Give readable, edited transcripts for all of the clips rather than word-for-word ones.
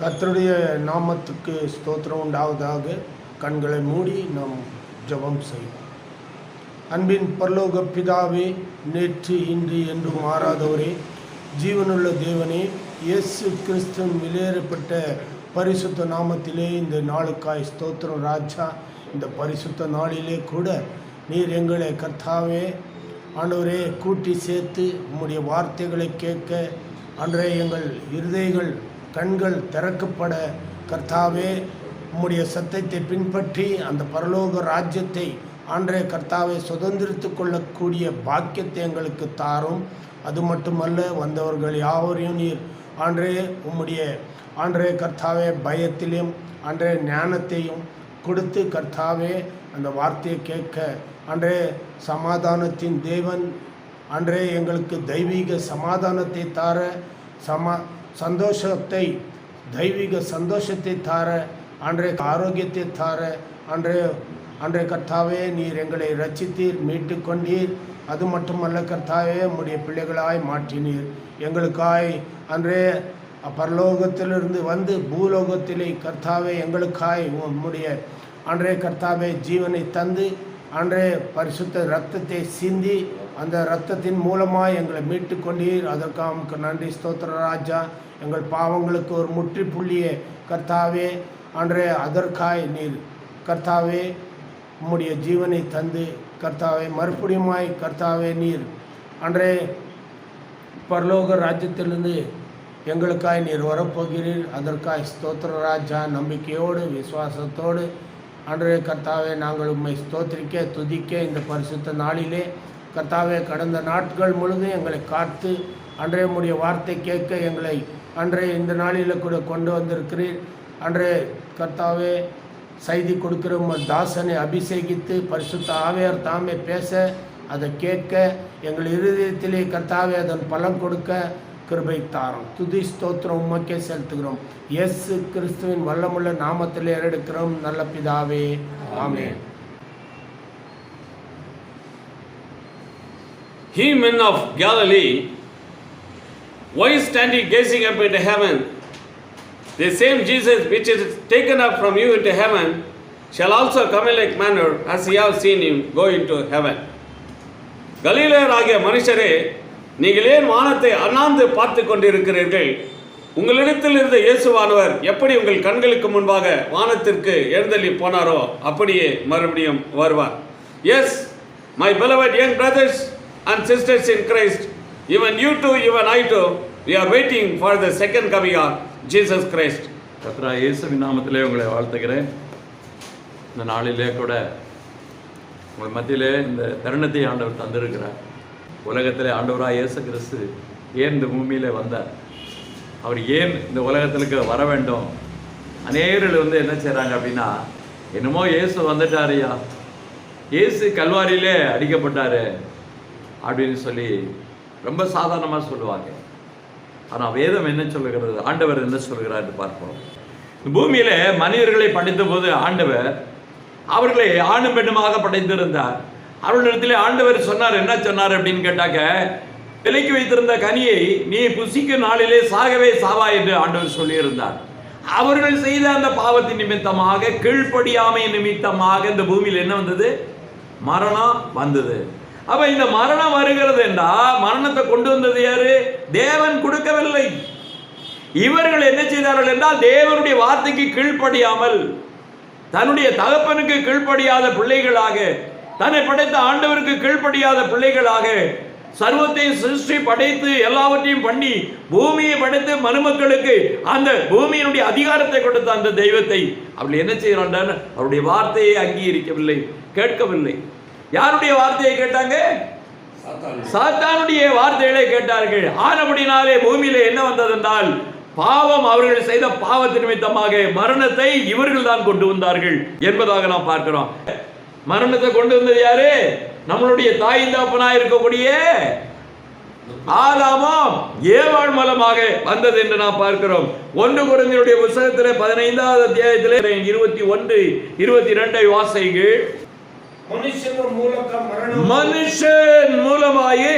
கர்த்தருடைய நாமத்துக்கு ஸ்தோத்திரம் உண்டாவதாக. கண்களை மூடி நாம் ஜெபம் செய்வோம். அன்பின் பரலோக பிதாவே, நேற்று இன்று என்று மாறாதவரே, ஜீவனுள்ள தேவனே, இயேசு கிறிஸ்துவின் விலையேறப்பட்ட பரிசுத்த நாமத்திலே இந்த நாளுக்காய் ஸ்தோத்திரம் ராஜா. இந்த பரிசுத்த நாளிலே கூட நீர் எங்களை கர்த்தாவே ஆண்டவரே கூட்டி சேர்த்து உம்முடைய வார்த்தைகளை கேட்க அன்றே எங்கள் இருதயங்கள் கண்கள் திறக்கப்பட கர்த்தாவே உம்முடைய சத்தத்தை பின்பற்றி அந்த பரலோக ராஜ்யத்தை ஆண்டே கர்த்தாவை சுதந்திரித்து கொள்ளக்கூடிய பாக்கியத்தை எங்களுக்கு தாரும். அது மட்டுமல்ல, வந்தவர்கள் யாவரையும் நீர் ஆண்டே உம்முடைய ஆண்டே கர்த்தாவே பயத்திலும் ஆண்டே ஞானத்தையும் கொடுத்து கர்த்தாவே அந்த வார்த்தையை கேட்க அன்றே சமாதானத்தின் தேவன் அன்றே எங்களுக்கு தெய்வீக சமாதானத்தை தார, சந்தோஷத்தை தெய்வீக சந்தோஷத்தை தார, அன்றே ஆரோக்கியத்தை தார, அன்றே கர்த்தாவே நீர் எங்களை ரட்சித்தீர், மீட்டு கொண்டீர். அது மட்டுமல்ல கர்த்தாவே உம்முடைய பிள்ளைகளாய் மாற்றினீர். எங்களுக்காய் அன்றே பரலோகத்திலிருந்து வந்து பூலோகத்திலே கர்த்தாவே எங்களுக்காய் உம்முடைய அன்றே கர்த்தாவே ஜீவனை தந்து அன்றே பரிசுத்த இரத்தத்தை சிந்தி அந்த இரத்தத்தின் மூலமாக எங்களை மீட்டு கொண்டீர். அதற்காக நன்றி ஸ்தோத்திர ராஜா. எங்கள் பாவங்களுக்கு ஒரு முற்றுப்புள்ளியே கர்த்தாவே அன்றே அதற்காய் நீர் கர்த்தாவே உம்முடைய ஜீவனை தந்து கர்த்தாவே மறுபடியுமாய் கர்த்தாவே நீர் அன்றே பரலோக ராஜ்யத்திலிருந்து எங்களுக்காய் நீர் வரப்போகிறீர். அதற்காய் ஸ்தோத்திர ராஜா. நம்பிக்கையோடு விசுவாசத்தோடு அன்றே கர்த்தாவே நாங்கள் உம்மை ஸ்தோத்திரிக்க துதிக்க இந்த பரிசுத்த நாளிலே கர்த்தாவே கடந்த நாட்கள் முழுதும் எங்களை காத்து அன்றே உம்முடைய வார்த்தை கேட்க எங்களை அன்றே இந்த நாளில் கூட கொண்டு வந்திருக்கிறீர். அன்றே கர்த்தாவே செய்தி கொடுக்கிற உங்கள் தாசனை அபிஷேகித்து பரிசுத்த ஆவியார் தாமே பேச அதை கேட்க எங்கள் இருதயத்திலே கர்த்தாவே அதன் பலன் கொடுக்க கிருபை தாரும். துதி ஸ்தோத்திரம் உமக்கே செலுத்துகிறோம். இயேசு கிறிஸ்துவின் வல்லமுள்ள நாமத்தில் ஏறெடுக்கிறோம் நல்ல பிதாவே, ஆமென். Ye men of Galilee, why stand ye gazing up into heaven? The same Jesus which is taken up from you into heaven shall also come in like manner as ye have seen him go into heaven. கலிலேயராகிய மனுஷரே, நீங்கள் ஏன் வானத்தை அண்ணாந்து பார்த்து கொண்டிருக்கிறீர்கள்? உங்களிடத்தில் இருந்த இயேசுவானவர் எப்படி உங்கள் கண்களுக்கு முன்பாக வானத்திற்கு எழுந்தள்ளி போனாரோ அப்படியே மறுபடியும் வருவார். Yes, my beloved young brothers and sisters in Christ, even you too, even I too, we are waiting for the second coming of Jesus Christ. கர்த்தராகிய இயேசுவின் நாமத்திலே உங்களை வாழ்த்துகிறேன். இந்த நாளிலே கூட உங்கள் மத்தியிலே இந்த தருணத்தை ஆண்டவர் தந்திருக்கிறார். உலகத்திலே ஆண்டவராக இயேசு கிறிஸ்து ஏன் இந்த பூமியில் வந்தார், அவர் ஏன் இந்த உலகத்திற்கு வர வேண்டும்? அநேகர்கள் என்ன செய்கிறாங்க அப்படின்னா, என்னமோ இயேசு வந்துட்டாரையா, இயேசு கல்வாரியிலே அடிக்கப்பட்டார் அப்படின்னு சொல்லி ரொம்ப சாதாரணமாக சொல்லுவாங்க. ஆனால் வேதம் என்ன சொல்லுகிறது, ஆண்டவர் என்ன சொல்கிறார் என்று பார்ப்போம். பூமியில் மனிதர்களை படைத்த போது ஆண்டவர் அவர்களை ஆணும் பெண்ணுமாக படைத்திருந்தார். அவர்களிடத்திலே ஆண்டவர் சொன்னார், என்ன சொன்னார் அப்படின்னு கேட்டாக்க, விலைக்கு வைத்திருந்த கனியை நீ புசிக்கும் நாளிலே சாகவே சாவா என்று ஆண்டவர் சொல்லியிருந்தார். அவர்கள் செய்த அந்த பாவத்தின் நிமித்தமாக, கீழ்ப்படியாமை நிமித்தமாக இந்த பூமியில் என்ன வந்தது? மரணம் வந்தது. அப்ப இந்த மரணம் வருகிறது என்றால் மரணத்தை கொண்டு வந்தது யாரு? தேவன் கொடுக்கவில்லை. இவர்கள் என்ன செய்தார்கள் என்றால், தேவனுடைய வார்த்தைக்கு கீழ்ப்படியாமல், தன்னுடைய தகப்பனுக்கு கீழ்ப்படியாத பிள்ளைகளாக, தன்னை படைத்த ஆண்டவருக்கு கீழ்ப்படியாத பிள்ளைகளாக, சர்வத்தையும் சிருஷ்டி படைத்து எல்லாவற்றையும் பண்ணி பூமியை படைத்து மனுமக்களுக்கு அந்த பூமியினுடைய அதிகாரத்தை கொடுத்த அந்த தெய்வத்தை அவர்கள் என்ன செய்கிறார்கள்? அவருடைய வார்த்தையை அங்கீகரிக்கவில்லை, கேட்கவில்லை. யாருடைய வார்த்தையை கேட்டாங்க? சாத்தானுடைய வார்த்தைகளை கேட்டார்கள். ஆனபடினாலே பூமியிலே என்ன வந்ததென்றால், பாவம், அவர்கள் செய்த பாவத்தின் நிமித்தமாக மரணத்தை இவர்கள் தான் கொண்டு வந்தார்கள் என்பதாக நாம் பார்க்கிறோம். மரணத்தை கொண்டு வந்தது யாரு? நம்மளுடைய தாய் தகப்பனாய் இருக்கக்கூடிய ஆதாமும் ஏவாள் மூலமாக வந்தது என்று நாம் பார்க்கிறோம். 1 கொரிந்தியருடைய புத்தகத்திலே 15வது அத்தியாயத்திலே 21, 22 வாசிகள். மனுஷன் மூலமாயே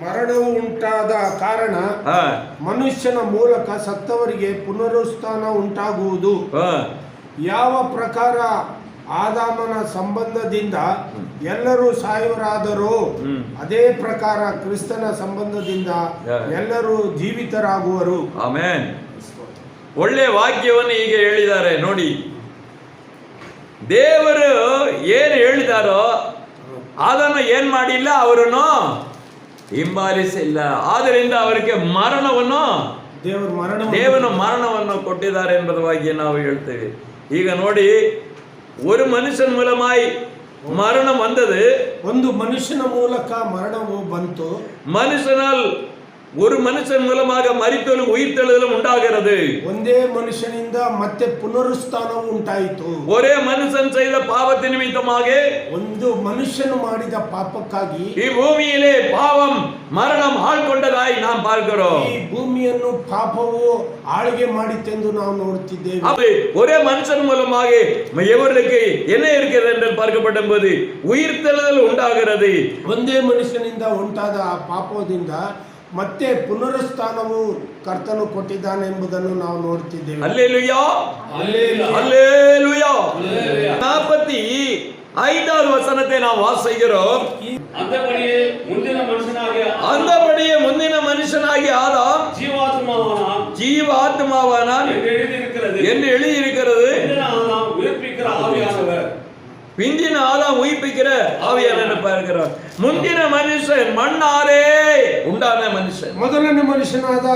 ಮರಣವು ಉಂಟಾದ ಕಾರಣ ಹಾ, ಮನುಷ್ಯನ ಮೂಲಕ ಸತ್ತವರಿಗೆ ಪುನರುತ್ಥಾನ ಉಂಟಾಗುವುದು. ಯಾವ ಪ್ರಕಾರ ಆದಾಮನ ಸಂಬಂಧದಿಂದ ಎಲ್ಲರೂ ಸಾಯುವರಾದರೂ ಅದೇ ಪ್ರಕಾರ ಕ್ರಿಸ್ತನ ಸಂಬಂಧದಿಂದ ಎಲ್ಲರೂ ಜೀವಿತರಾಗುವರು. ಆಮೆನ್. ಒಳ್ಳೆ ವಾಕ್ಯವನ್ನು ಈಗ ಹೇಳಿದ್ದಾರೆ ನೋಡಿ. ದೇವರು ಏನು ಹೇಳಿದಾರೋ ಅದನ್ನು ಏನ್ ಮಾಡಿಲ್ಲ, ಅವರನ್ನು ಹಿಂಬಾಲಿಸಿಲ್ಲ. ಆದ್ದರಿಂದ ಅವರಿಗೆ ಮರಣವನ್ನು ದೇವನು ಮರಣವನ್ನು ಕೊಟ್ಟಿದ್ದಾರೆ ಎಂಬುದಾಗಿ ನಾವು ಹೇಳ್ತೇವೆ. ಈಗ ನೋಡಿ, ஒரு மனுஷன் மூலமாய் மரணம் வந்தது, ಒಂದು ಮನುಷ್ಯನ ಮೂಲಕ ಮರಣವು ಬಂತು. மனுஷனால் ஒரு மனுஷன் மூலமாக மரித்தலும் உயிர்த்தெழுதலும் உண்டாகிறது. ಒಂದೇ ಮನುಷ್ಯನಿಂದ ಮತ್ತೆ ಪುನರುತ್ಥಾನವು ಉಂಟಾಯಿತು. ஒரே மனுஷன் செய்த பாவத்தின் நிமித்தமாக, ಒಂದು ಮನುಷ್ಯನು ಮಾಡಿದ ಪಾಪಕ್ಕಾಗಿ பூமியிலே பாவம் மரணம் ஆಳ್கொண்டதாய் நாம் பார்க்கிறோம். ಈ ಭೂಮಿಯನ್ನು ಪಾಪವು ಆಳ್ಗೆ ಮಾಡಿತೆಂದು ನಾವು ನೋಡುತ್ತಿದ್ದೇವೆ. அப்படி ஒரே மனுஷன் மூலமாக எவர்களுக்கு என்ன இருக்கிறது என்று பார்க்கப்பட்ட போது உயிர்த்தெழுதல் உண்டாகிறது. ಒಂದೇ ಮನುಷ್ಯನಿಂದ ಉಂಟಾದ ಆ ಪಾಪದಿಂದ ಮತ್ತೆ ಪುನರುತ್ಥಾನವು ಕರ್ತನು ಕೊಟ್ಟಿದ್ದಾನೆ ಎಂಬುದನ್ನು ನಾವು ನೋಡುತ್ತಿದ್ದೇವೆ. அல்லேலூயா, அல்லேலூயா, அல்லேலூயா. 45வது வசனத்தை நாம் வாசிக்கிறோம். அந்தபடியே முந்தின மனுஷனாகிய ஆதாம் ஜீவாத்மாவானான் என்று எழுதியிருக்கிறது. பிந்தின ஆதாம் உயிர்ப்பிக்கிற ஆவியானவர் பார்க்கிறார். ಮುಂದಿನ ಮನುಷ್ಯನ್ ಮಣ್ಣಾರೇ ಉಂಟಾದ ಮನುಷ್ಯ. ಮೊದಲನೇ ಮನುಷ್ಯನಾದ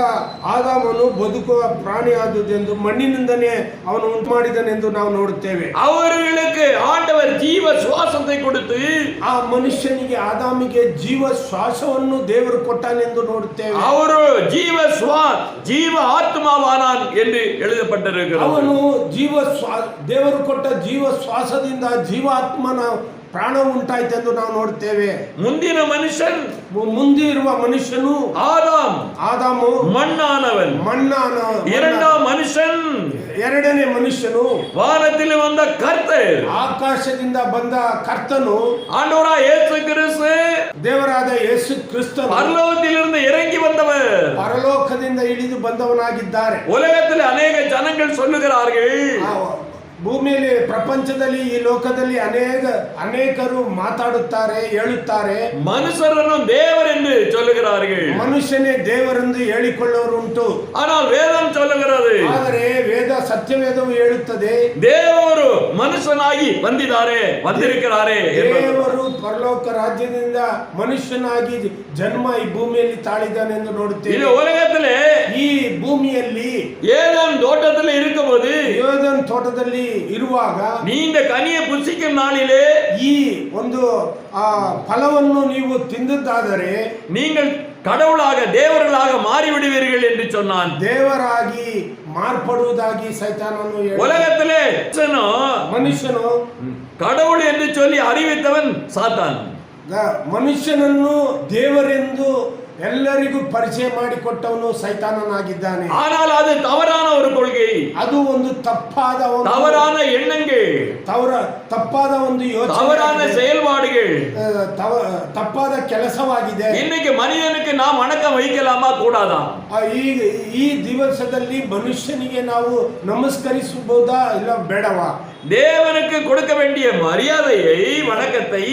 ಆದಾಮನು ಬದುಕುವ ಪ್ರಾಣಿ ಆದುದೆಂದು ಮಣ್ಣಿನಿಂದನೇ ಅವನು ಉಂಟು ಮಾಡಿದನೆಂದು ನಾವು ನೋಡುತ್ತೇವೆ. அவர்களுக்கு ஆண்டவர் ஜீவ சுவாசத்தை கொடுத்து ಆ ಮನುಷ್ಯನಿಗೆ ಆದಾಮಿಗೆ ಜೀವ ಶ್ವಾಸವನ್ನು ದೇವರು ಕೊಟ್ಟಾನೆಂದು ನೋಡುತ್ತೇವೆ. ಅವರು ಜೀವ ಆತ್ಮವಾನಾನ್ ಎಂದು எழுதப்பட்டிருக்கிறது. ಅವನು ದೇವರು ಕೊಟ್ಟ ಜೀವ ಶ್ವಾಸದಿಂದ ಜೀವಾತ್ಮನ ಪ್ರಾಣ ಉಂಟಾಯ್ತೆಂದು ನಾವು ನೋಡ್ತೇವೆ. ಮುಂದಿನ ಮನುಷ್ಯನ್ ಮುಂದಿರುವ ಮನುಷ್ಯನು ಆದಾಮು ಮಣ್ಣಾನವನ್. ಎರಡನೇ ಮನುಷ್ಯನು வானத்தில் வந்த கர்த்தர், ಆಕಾಶದಿಂದ ಬಂದ ಕರ್ತನು ஆண்டவராக இயேசு கிறிஸ்து, ದೇವರಾದ ಯೇಸು ಕ್ರಿಸ್ತನು பரலோகத்திலிருந்து இறங்கி வந்தவர், ಪರಲೋಕದಿಂದ ಇಳಿದು ಬಂದವನಾಗಿದ್ದಾರೆ. உலகத்தில் ಅನೇಕ ಜನங்கள் சொல்லுகிறார்கள், ಭೂಮಿಯಲ್ಲಿ ಪ್ರಪಂಚದಲ್ಲಿ ಈ ಲೋಕದಲ್ಲಿ ಅನೇಕರು ಮಾತಾಡುತ್ತಾರೆ, ಹೇಳುತ್ತಾರೆ, ಮನುಷ್ಯರನ್ನು ದೇವರೆಂದು சொல்லுகிறார்கள். ಮನುಷ್ಯನೇ ದೇವರೆಂದು ಹೇಳಿಕೊಳ್ಳೋರು ಉಂಟು. ஆனால் வேதம் சொல்லுகிறது, ಆದರೆ ಸತ್ಯವೇದವು ಹೇಳುತ್ತದೆ, ದೇವರು ಮನುಷ್ಯನಾಗಿ ಬಂದಿರುತ್ತಾರೆ. ದೇವರು ಪರಲೋಕ ರಾಜ್ಯದಿಂದ ಮನುಷ್ಯನಾಗಿ ಜನ್ಮ ಈ ಭೂಮಿಯಲ್ಲಿ ತಾಳಿದ್ದಾನೆ ಎಂದು ನೋಡುತ್ತೇವೆ. ಇದು ಉಲಗದಲ್ಲಿ ಈ ಭೂಮಿಯಲ್ಲಿ ಏದೆನ್ ತೋಟದಲ್ಲಿ இருக்கும்போது, ಏದೆನ್ ತೋಟದಲ್ಲಿ ಇರುವಾಗ ನೀಂದ ಕನಿಯ ಪುಸಿக்கும் ನಾளிலே ಈ ಒಂದು ಫಲವನ್ನು ನೀವು ತಿಂದದ್ದಾದರೆ நீங்கள் கடவுளாக தேவர்களாக மாறிவிடுவீர்கள் என்று சொன்னான். ದೇವರಾಗಿ ಮಾರ್ಪಡುವುದಾಗಿ ಸೈತಾನನು உலகத்திலே ಮನುಷ್ಯನು கடவுள் என்று சொல்லி அறிவித்தவன் சாத்தான். ಮನುಷ್ಯನನ್ನು ದೇವರೆಂದು ಎಲ್ಲರಿಗೂ ಪರಿಚಯ ಮಾಡಿಕೊಟ್ಟವನು ಸೈತಾನನಾಗಿದ್ದಾನೆ. ஆனால் அது தவறான ஒரு கொள்கை, ಅದು ಒಂದು தவறான எண்ணங்கள், ತಪ್ಪಾದ ಒಂದು ಯೋಚನೆ, தவறான செயல்பாடுகள், ತಪ್ಪಾದ ಕೆಲಸವಾಗಿದೆ. இன்னைக்கு மனிதனுக்கு நாம் வணக்கம் வைக்கலாமா கூடாதா? ಈ ದಿವಸದಲ್ಲಿ ಮನುಷ್ಯನಿಗೆ ನಾವು ನಮಸ್ಕರಿಸಬಹುದಾ ಇಲ್ಲ ಬೇಡವಾ? தேவனுக்கு கொடுக்க வேண்டிய மரியாதையை, வணக்கத்தை,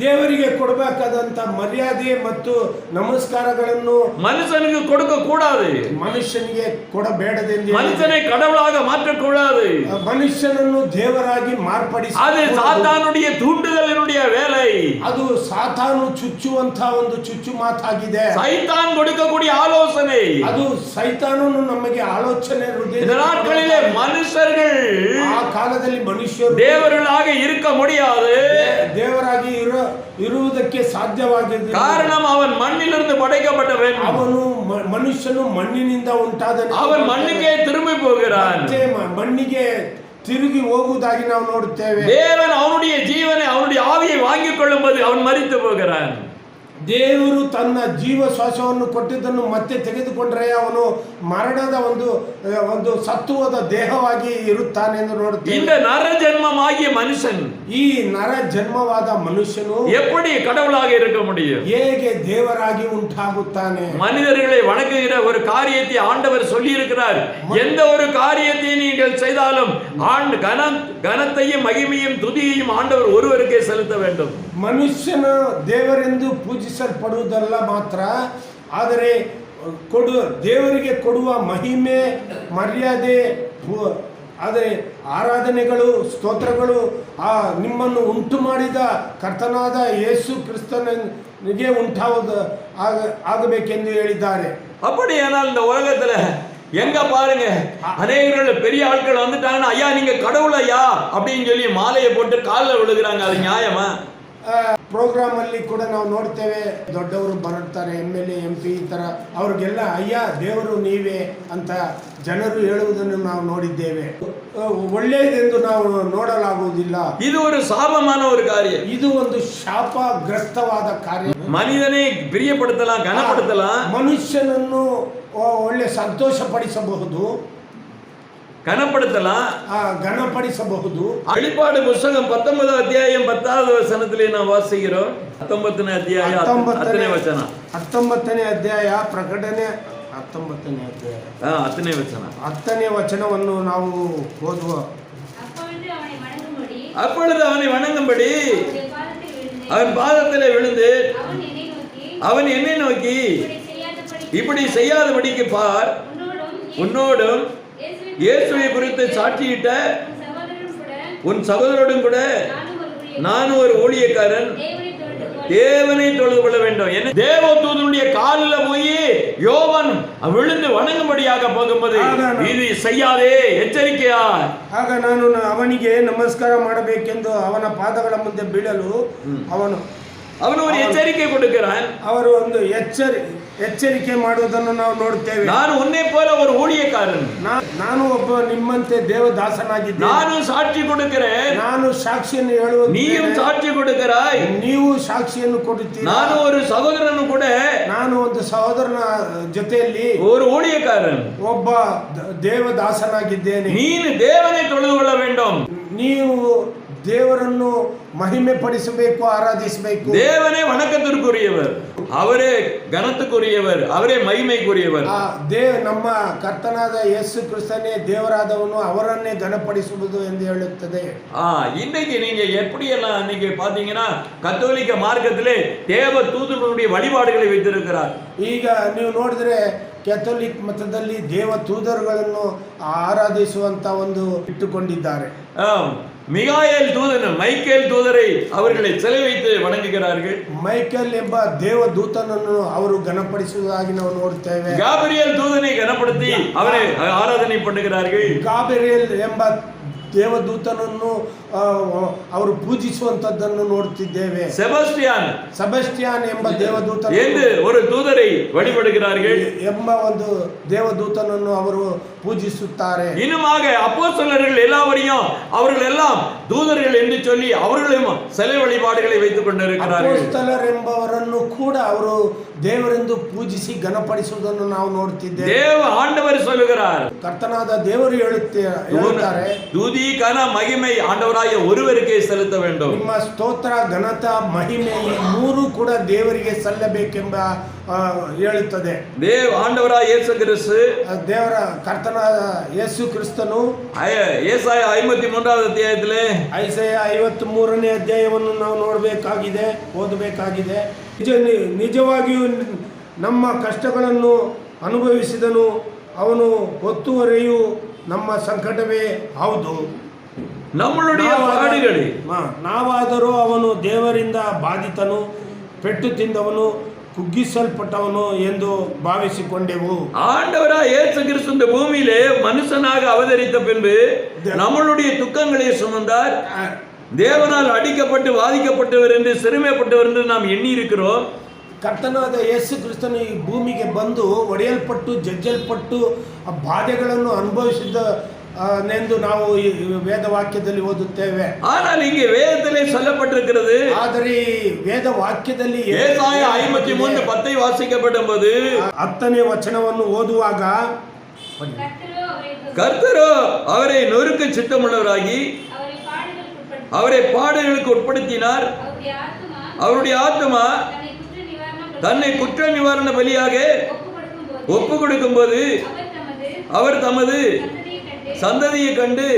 ದೇವರಿಗೆ ಕೊಡಬೇಕಾದಂತ ಮರ್ಯಾದೆ ಮತ್ತು ನಮಸ್ಕಾರಗಳನ್ನು மனுஷனுக்கு கொடுக்க கூடாது. ಮನುಷ್ಯನಿಗೆ ಕೊಡಬೇಡದೆಂದು, மனுஷனை கடவுளாக மாற்றக்கூடாது. ಮನುಷ್ಯನನ್ನು ದೇವರಾಗಿ ಮಾರ್ಪಡಿಸಿ, அது சாத்தானுடைய தூண்டுதலினுடைய வேலை. ಅದು ಸಾತಾನು ಚುಚ್ಚುವಂತ ಒಂದು ಚುಚ್ಚು ಮಾತಾಗಿದೆ. சைத்தான் கொடுக்கக்கூடிய ஆலோசனை, ಅದು ಸೈತಾನನು ನಮಗೆ ಆಲೋಚನೆ. இந்த நாட்களிலே மனுஷர்கள் ಆ ಕಾಲದಲ್ಲಿ ಮನುಷ್ಯರು தேவர்களாக இருக்க முடியாது, ದೇವರಾಗಿ ಇರುವುದಕ್ಕೆ ಸಾಧ್ಯವಾಗಿದೆ. காரணம் அவன் மண்ணிலிருந்து படைக்கப்பட்டவன். ಅವನು ಮನುಷ್ಯನು ಮಣ್ಣಿನಿಂದ ಉಂಟಾದನು. அவன் மண்ணுக்கே திரும்பி போகிறான், ಮಣ್ಣಿಗೆ ತಿರುಗಿ ಹೋಗುವುದಾಗಿ ನಾವು ನೋಡುತ್ತೇವೆ. தேவன் அவனுடைய ஜீவனை, அவனுடைய ஆவியை வாங்கிக் கொள்ளும்போது அவன் மரித்து போகிறான். ದೇವರು ತನ್ನ ಜೀವ ಶ್ವಾಸವನ್ನು ಕೊಟ್ಟಿದ್ದನ್ನು ಮತ್ತೆ ತೆಗೆದುಕೊಂಡ್ರೆ ಅವನು ಮರಣದ ಒಂದು ಸತ್ವದ ದೇಹವಾಗಿ ಇರುತ್ತಾನೆ ಎಂದು ನೋಡುತ್ತೇವೆ. இந்த நர ஜென்மமாகிய மனுஷன் ಈ ನರ ಜನ್ಮವಾದ ಮನುಷ್ಯನು எப்படி கடவுளாக இருக்க முடியும்? ಹೇಗೆ ದೇವರಾಗಿ ಉಂಟಾಗುತ್ತಾನೆ? மனிதர்களை வணங்குகிற ஒரு காரியத்தை ஆண்டவர் சொல்லி இருக்கிறார். எந்த ஒரு காரியத்தை நீங்கள் செய்தாலும் கனத்தையும் மகிமையும் துதியையும் ஆண்டவர் ஒருவருக்கே செலுத்த வேண்டும். ಮನುಷ್ಯನು ದೇವರೆಂದು ಪೂಜಿಸಲ್ಪಡುವುದಲ್ಲ ಮಾತ್ರ, ಆದರೆ ದೇವರಿಗೆ ಕೊಡುವ ಮಹಿಮೆ ಮರ್ಯಾದೆ, ಆದರೆ ಆರಾಧನೆಗಳು ಸ್ತೋತ್ರಗಳು ನಿಮ್ಮನ್ನು ಉಂಟು ಮಾಡಿದ ಕರ್ತನಾದ ಯೇಸು ಕ್ರಿಸ್ತನಿಗೆ ಆಗಬೇಕೆಂದು ಹೇಳಿದ್ದಾರೆ. அப்படியானால் இந்த உலகத்துல எங்க பாருங்க, அநேகர்கள் பெரிய ஆட்கள் வந்துட்டாங்கன்னா, ஐயா நீங்க கடவுள் ஐயா அப்படின்னு சொல்லி மாலையை போட்டு காலில் விழுகிறாங்க. அது நியாயமா? ಪ್ರೋಗ್ರಾಮ್ ಅಲ್ಲಿ ಕೂಡ ನಾವು ನೋಡ್ತೇವೆ, ದೊಡ್ಡವರು ಬರ್ತಾರೆ, MLA MP ಈ ತರ, ಅವ್ರಿಗೆಲ್ಲ ಅಯ್ಯ ದೇವರು ನೀವೇ ಅಂತ ಜನರು ಹೇಳುವುದನ್ನು ನಾವು ನೋಡಿದ್ದೇವೆ. ಒಳ್ಳೆಯದೆಂದು ನಾವು ನೋಡಲಾಗುವುದಿಲ್ಲ. இது ஒரு சாபமான ஒரு காரியம். ಇದು ಒಂದು ಶಾಪಗ್ರಸ್ತವಾದ ಕಾರ್ಯ. ಮನಿದನೇ ಪ್ರಿಯಪಡಿಸலாம், ಘನಪಡಿಸலாம், ಮನುಷ್ಯನನ್ನು ಒಳ್ಳೆ ಸಂತೋಷ ಪಡಿಸಬಹುದು, கனப்படுத்தலாம். வெளிப்பாடு புத்தகம் 19 அத்தியாயம் 10வது வசனத்திலே நாம் வாசிக்கிறோம். 19ನೇ ಅಧ್ಯಾಯ 10ನೇ ವಚನ. 19ನೇ ಅಧ್ಯಾಯ ಪ್ರಕಟಣೆ 19ನೇ ಅಧ್ಯಾಯ 10ನೇ ವಚನ. 10ನೇ ವಚನವನ್ನು ನಾವು ಓದುವ. அப்பொழுது அவனை வணங்கும்படி அவன் பாதத்திலே விழுந்து அவன் என்னை நோக்கி இப்படி செய்யாதபடிக்கு பார், உன்னோடும் இயேசுவை குறித்து சாட்சியிட்ட உன் சகோதரனுடன் கூட நானும் ஒரு ஊழியக்காரன், தேவனை தொழுது கொள்ள வேண்டும். என்ன தேவதூதனுடைய காலில் போய் யோவான் விழுந்து வணங்கும்படியாக போகும்போது இது செய்யாதே, ಎಚ್ಚರಿಕೆಯಾ. ಆಗ ನಾನು ಅವನಿಗೆ ನಮಸ್ಕಾರ ಮಾಡಬೇಕೆಂದು ಅವನ ಪಾದಗಳ ಮುಂದೆ ಬೀಳಲು ಅವನು ஒரு எச்சரிக்கை கொடுக்கிறான். ಅವರು ಒಂದು ಎಚ್ಚರಿಕೆ ಮಾಡುವುದನ್ನು ನಾವು ನೋಡುತ್ತೇವೆ. ನಾನು ಉನ್ನೆ போல ஒரு ஊழியக்காரன், ನಾನು ಒಬ್ಬ ನಿಮ್ಮಂತೆ ದೇವದಾಸನಾಗಿದ್ದೇನೆ, ನಾನು ಸಾಕ್ಷಿ ಕೊಡುತ್ತೇನೆ, ನಾನು ಸಾಕ್ಷಿಯನ್ನು ಹೇಳುತ್ತೇನೆ, ನೀನು ಸಾಕ್ಷಿ ಕೊಡುತ್ತೀರಾಯ್, ನೀವು ಸಾಕ್ಷಿಯನ್ನು ಕೊಡುತ್ತೀರಿ. ನಾನು ஒரு ಸಹೋದರನು ಕೂಡ, ನಾನು ಒಂದು ಸಹೋದರನ ಜೊತೆಯಲ್ಲಿ ஒரு ஊழியக்காரன், ಒಬ್ಬ ದೇವದಾಸನಾಗಿದ್ದೇನೆ. ನೀನು ದೇವನೇ ತೊಳೆದುಕೊಳ್ಳ வேண்டும், ನೀವು ದೇವರನ್ನು ಮಹಿಮೆ ಪಡಿಸಬೇಕು, ಆರಾಧಿಸಬೇಕು. தேவனே வணக்கத்திற்குரியவர், அவரೇ ಘನತೆக்குரியவர், அவரೇ ಮಹಿಮೆக்குரியவர். ನಮ್ಮ ಕರ್ತನಾದ ಯೇಸು ಕ್ರಿಸ್ತನೇ ದೇವರಾದವನು, ಅವರನ್ನೇ ಘನಪಡಿಸುವುದು ಎಂದು ಹೇಳುತ್ತದೆ. இன்னைக்கு நீங்க எப்படியெல்லாம் இன்னைக்கு பாத்தீங்கன்னா கத்தோலிக்க மார்க்கத்திலே தேவ தூதர்களுடைய வழிபாடுகளை வைத்திருக்கிறார். ಈಗ ನೀವು ನೋಡಿದ್ರೆ ಕ್ಯಾಥೋಲಿಕ್ ಮತದಲ್ಲಿ ದೇವ ತೂದರುಗಳನ್ನು ಆರಾಧಿಸುವಂತ ಒಂದು ಇಟ್ಟುಕೊಂಡಿದ್ದಾರೆ. மிகாயேல் தூதன் மைக்கேல் தூதரை அவர்களை சிலை வைத்து வணங்குகிறார்கள். ಮೈಕೇಲ್ ಎಂಬ ದೇವ ದೂತನನ್ನು ಅವರು ಘನಪಡಿಸುವುದಾಗಿ ನಾವು ನೋಡುತ್ತೇವೆ. ಗಾಬ್ರಿಯೇಲ್ தூதனை ಘನಪಡಿಸಿ ಅವரை ಆರಾಧನೆ பண்ணுகிறார்கள். ಗಾಬ್ರಿಯೇಲ್ ಎಂಬ ದೇವದೂತನನ್ನು ಅವರು ಪೂಜಿಸುವಂತದ್ದನ್ನು ನೋಡುತ್ತಿದ್ದೇವೆ. ಸೆಬಸ್ಟಿಯಾನ್ ಎಂಬ ದೇವದೂತ ಎಂದು ஒரு தூதரை வழிபடுகிறார்கள் ಎಂಬ ಒಂದು ದೇವದೂತನನ್ನು ಅವರು ಪೂಜಿಸುತ್ತಾರೆ. இன்னுமாக அப்போஸ்தலர்கள் எல்லாவரையும் அவர்கள் எல்லாம் தூதர்கள் என்று சொல்லி அவர்களும் சிலை வழிபாடுகளை வைத்துக் கொண்டிருக்கிறார்கள். அப்போஸ்தಲர் ಎಂಬವರನ್ನು ಕೂಡ ಅವರು ದೇವರೆಂದು ಪೂಜಿಸಿ ಘನಪಡಿಸುವುದನ್ನು ನಾವು ನೋಡುತ್ತಿದ್ದೇವೆ. ದೇವ ಆண்டவர் சொல்லுகிறார், ಕರ್ತನಾದ ದೇವರು ಹೇಳುತ್ತಾರೆ, துதி கன மகிமை ஆண்டவராகிய ஒருவருக்கே செலுத்த வேண்டும். ನಿಮ್ಮ ಸ್ತೋತ್ರ ಘನತ ಮಹಿಮೆ ಈ ಮೂರು ಕೂಡ ದೇವರಿಗೆ ಸಲ್ಲಬೇಕೆಂಬ ಹೇಳುತ್ತದೆ. ஆண்டவராகிய இயேசு கிறிஸ்து, ದೇವರ ಕರ್ತನಾದ ಯೇಸು ಕ್ರಿಸ್ತನು ஏசாயா 53வது ಅಧ್ಯಾಯದಲ್ಲಿ ಐಸಾಯ 53ನೇ ಅಧ್ಯಾಯವನ್ನು ನಾವು ನೋಡಬೇಕಾಗಿದೆ, ಓದಬೇಕಾಗಿದೆ. ನಿಜವಾಗಿಯೂ ನಮ್ಮ ಕಷ್ಟಗಳನ್ನು ಅನುಭವಿಸಿದನು, ಅವನು ಹೊತ್ತುವರೆಯೂ ನಮ್ಮ ಸಂಕಟವೇ ಹೌದು. நம்மளுடைய பாடுகளை ನಾವಾದರೂ ಅವನು ದೇವರಿಂದ ಬಾಧಿತನು, ಪೆಟ್ಟು ತಿಂದವನು, ಕುಗ್ಗಿಸಲ್ಪಟ್ಟವನು ಎಂದು ಭಾವಿಸಿಕೊಂಡೆವು. ஆண்டவராகிய இயேசு கிறிஸ்து இந்த பூமியிலே மனுஷனாக அவதரித்த பின்பு நம்மளுடைய துக்கங்களை சுமந்தார். தேவனால் அடிக்கப்பட்டு வாதிக்கப்பட்டவர் என்று சிறுமைப்பட்டவர் என்று நாம் எண்ணி இருக்கிறோம். ಕರ್ತನಾದ ಯೇಸು ಕ್ರಿಸ್ತನು ಈ ಭೂಮಿಗೆ ಬಂದು ಒಡೆಯಲ್ಪಟ್ಟು ಜಜ್ಜಲ್ಪಟ್ಟು ಆ ಬಾಧೆಗಳನ್ನು ಅನುಭವಿಸಿದ ಎಂದು ನಾವು ಈ ವೇದವಾಕ್ಯದಲ್ಲಿ ಓದುತ್ತೇವೆ. ஆனால் இங்கே வேதத்திலே சொல்லப்பட்டிருக்கிறது, ಆದರೆ ಈ ವೇದವಾಕ್ಯದಲ್ಲಿ ஏசாயா 53:10 வாசிக்கப்படும் போது 10ನೇ ವಚನವನ್ನು ಓದುವಾಗ கர்த்தரோ அவரை நொறுக்க சித்தமுள்ளவராகி அவரை பாடுகளுக்கு உட்படுத்தினார். அவருடைய ஆத்துமா தன்னை குற்ற நிவாரண பலியாக ஒப்பு கொடுக்கும் போது அவர் தமது சந்ததியை கண்டு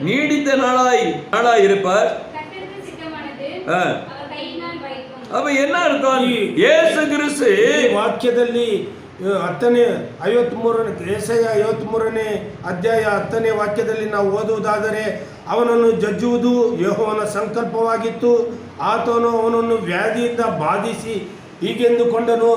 நீடித்த நாளாய் இருப்பார். அப்ப என்ன அர்த்தம்? இயேசு கிறிஸ்து ವಾಕ್ಯದಲ್ಲಿ 10ನೇ 53 ಏಸಾಯ 53ನೇ ಅಧ್ಯಾಯ 10ನೇ ವಾಕ್ಯದಲ್ಲಿ ನಾವು ಓದುವುದಾದರೆ ಅವನನ್ನು ಜಜ್ಜುವುದು ಯೆಹೋವನ ಸಂಕಲ್ಪವಾಗಿತ್ತು. ಆತನು ಅವನನ್ನು ವ್ಯಾಧಿಯಿಂದ ಬಾಧಿಸಿ ಹೀಗೆಂದುಕೊಂಡನು,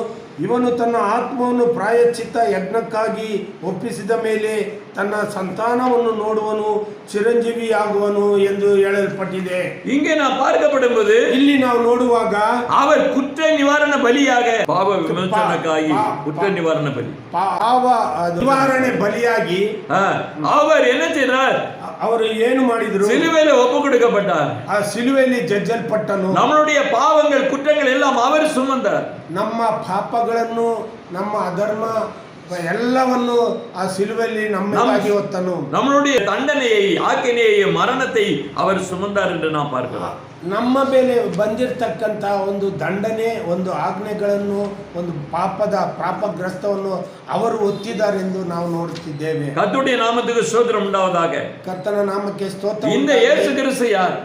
ಇವನು ತನ್ನ ಆತ್ಮವನ್ನು ಪ್ರಾಯಶ್ಚಿತ್ತ ಯಜ್ಞಕ್ಕಾಗಿ ಒಪ್ಪಿಸಿದ ಮೇಲೆ ತನ್ನ ಸಂತಾನವನ್ನು ನೋಡುವನು, ಚಿರಂಜೀವಿಯಾಗುವನು ಎಂದು ಹೇಳಲ್ಪಟ್ಟಿದೆ. இங்கே நாம் பார்க்கப்படும்போது ಇಲ್ಲಿ ನಾವು ನೋಡುವಾಗ அவர் குற்ற நிவாரண பலியாக பாவ விமோசனಕ್ಕಾಗಿ குற்ற நிவாரண பலி ಪಾವ ನಿವಾರಣೆ ಬಲಿಯಾಗಿ அவர் என்ன செய்தார்? ಅವರು ಏನು ಮಾಡಿದ್ರು? சிலுவையில ஒப்பு கொடுக்கப்பட்டார். ಆ ಸಿಲುವೆಯಲ್ಲಿ ಜಜ್ಜಲ್ಪಟ್ಟನು. நம்மளுடைய பாவங்கள் குற்றங்கள் எல்லாம் அவர் சுமந்தார். ನಮ್ಮ ಪಾಪಗಳನ್ನು, ನಮ್ಮ ಅಧರ್ಮ ಎಲ್ಲವನ್ನು ಆ ಸಿಲುವೆಯಲ್ಲಿ ನಮ್ಮಗಾಗಿ ಹೊತ್ತನು. நம்மளுடைய தண்டனையை, ஆக்கினையை, மரணத்தை அவர் சுமந்தார் என்று நாம் பார்க்கிறோம். ನಮ್ಮ ಮೇಲೆ ಬಂದಿರತಕ್ಕಂತ ಒಂದು ದಂಡನೆ, ಒಂದು ಆಜ್ಞೆಗಳನ್ನು, ಒಂದು ಪಾಪಗ್ರಸ್ತವನ್ನು ಅವರು ಹೊತ್ತಿದ್ದಾರೆ ಎಂದು ನಾವು ನೋಡುತ್ತಿದ್ದೇವೆ. கர்த்தருடைய நாமத்துக்கு ஸ்தோத்திரம் உண்டாவதாக. ಕರ್ತನ ನಾಮಕ್ಕೆ ಸ್ತೋತ್ರ. இந்த இயேசு கிறிஸ்து யார்?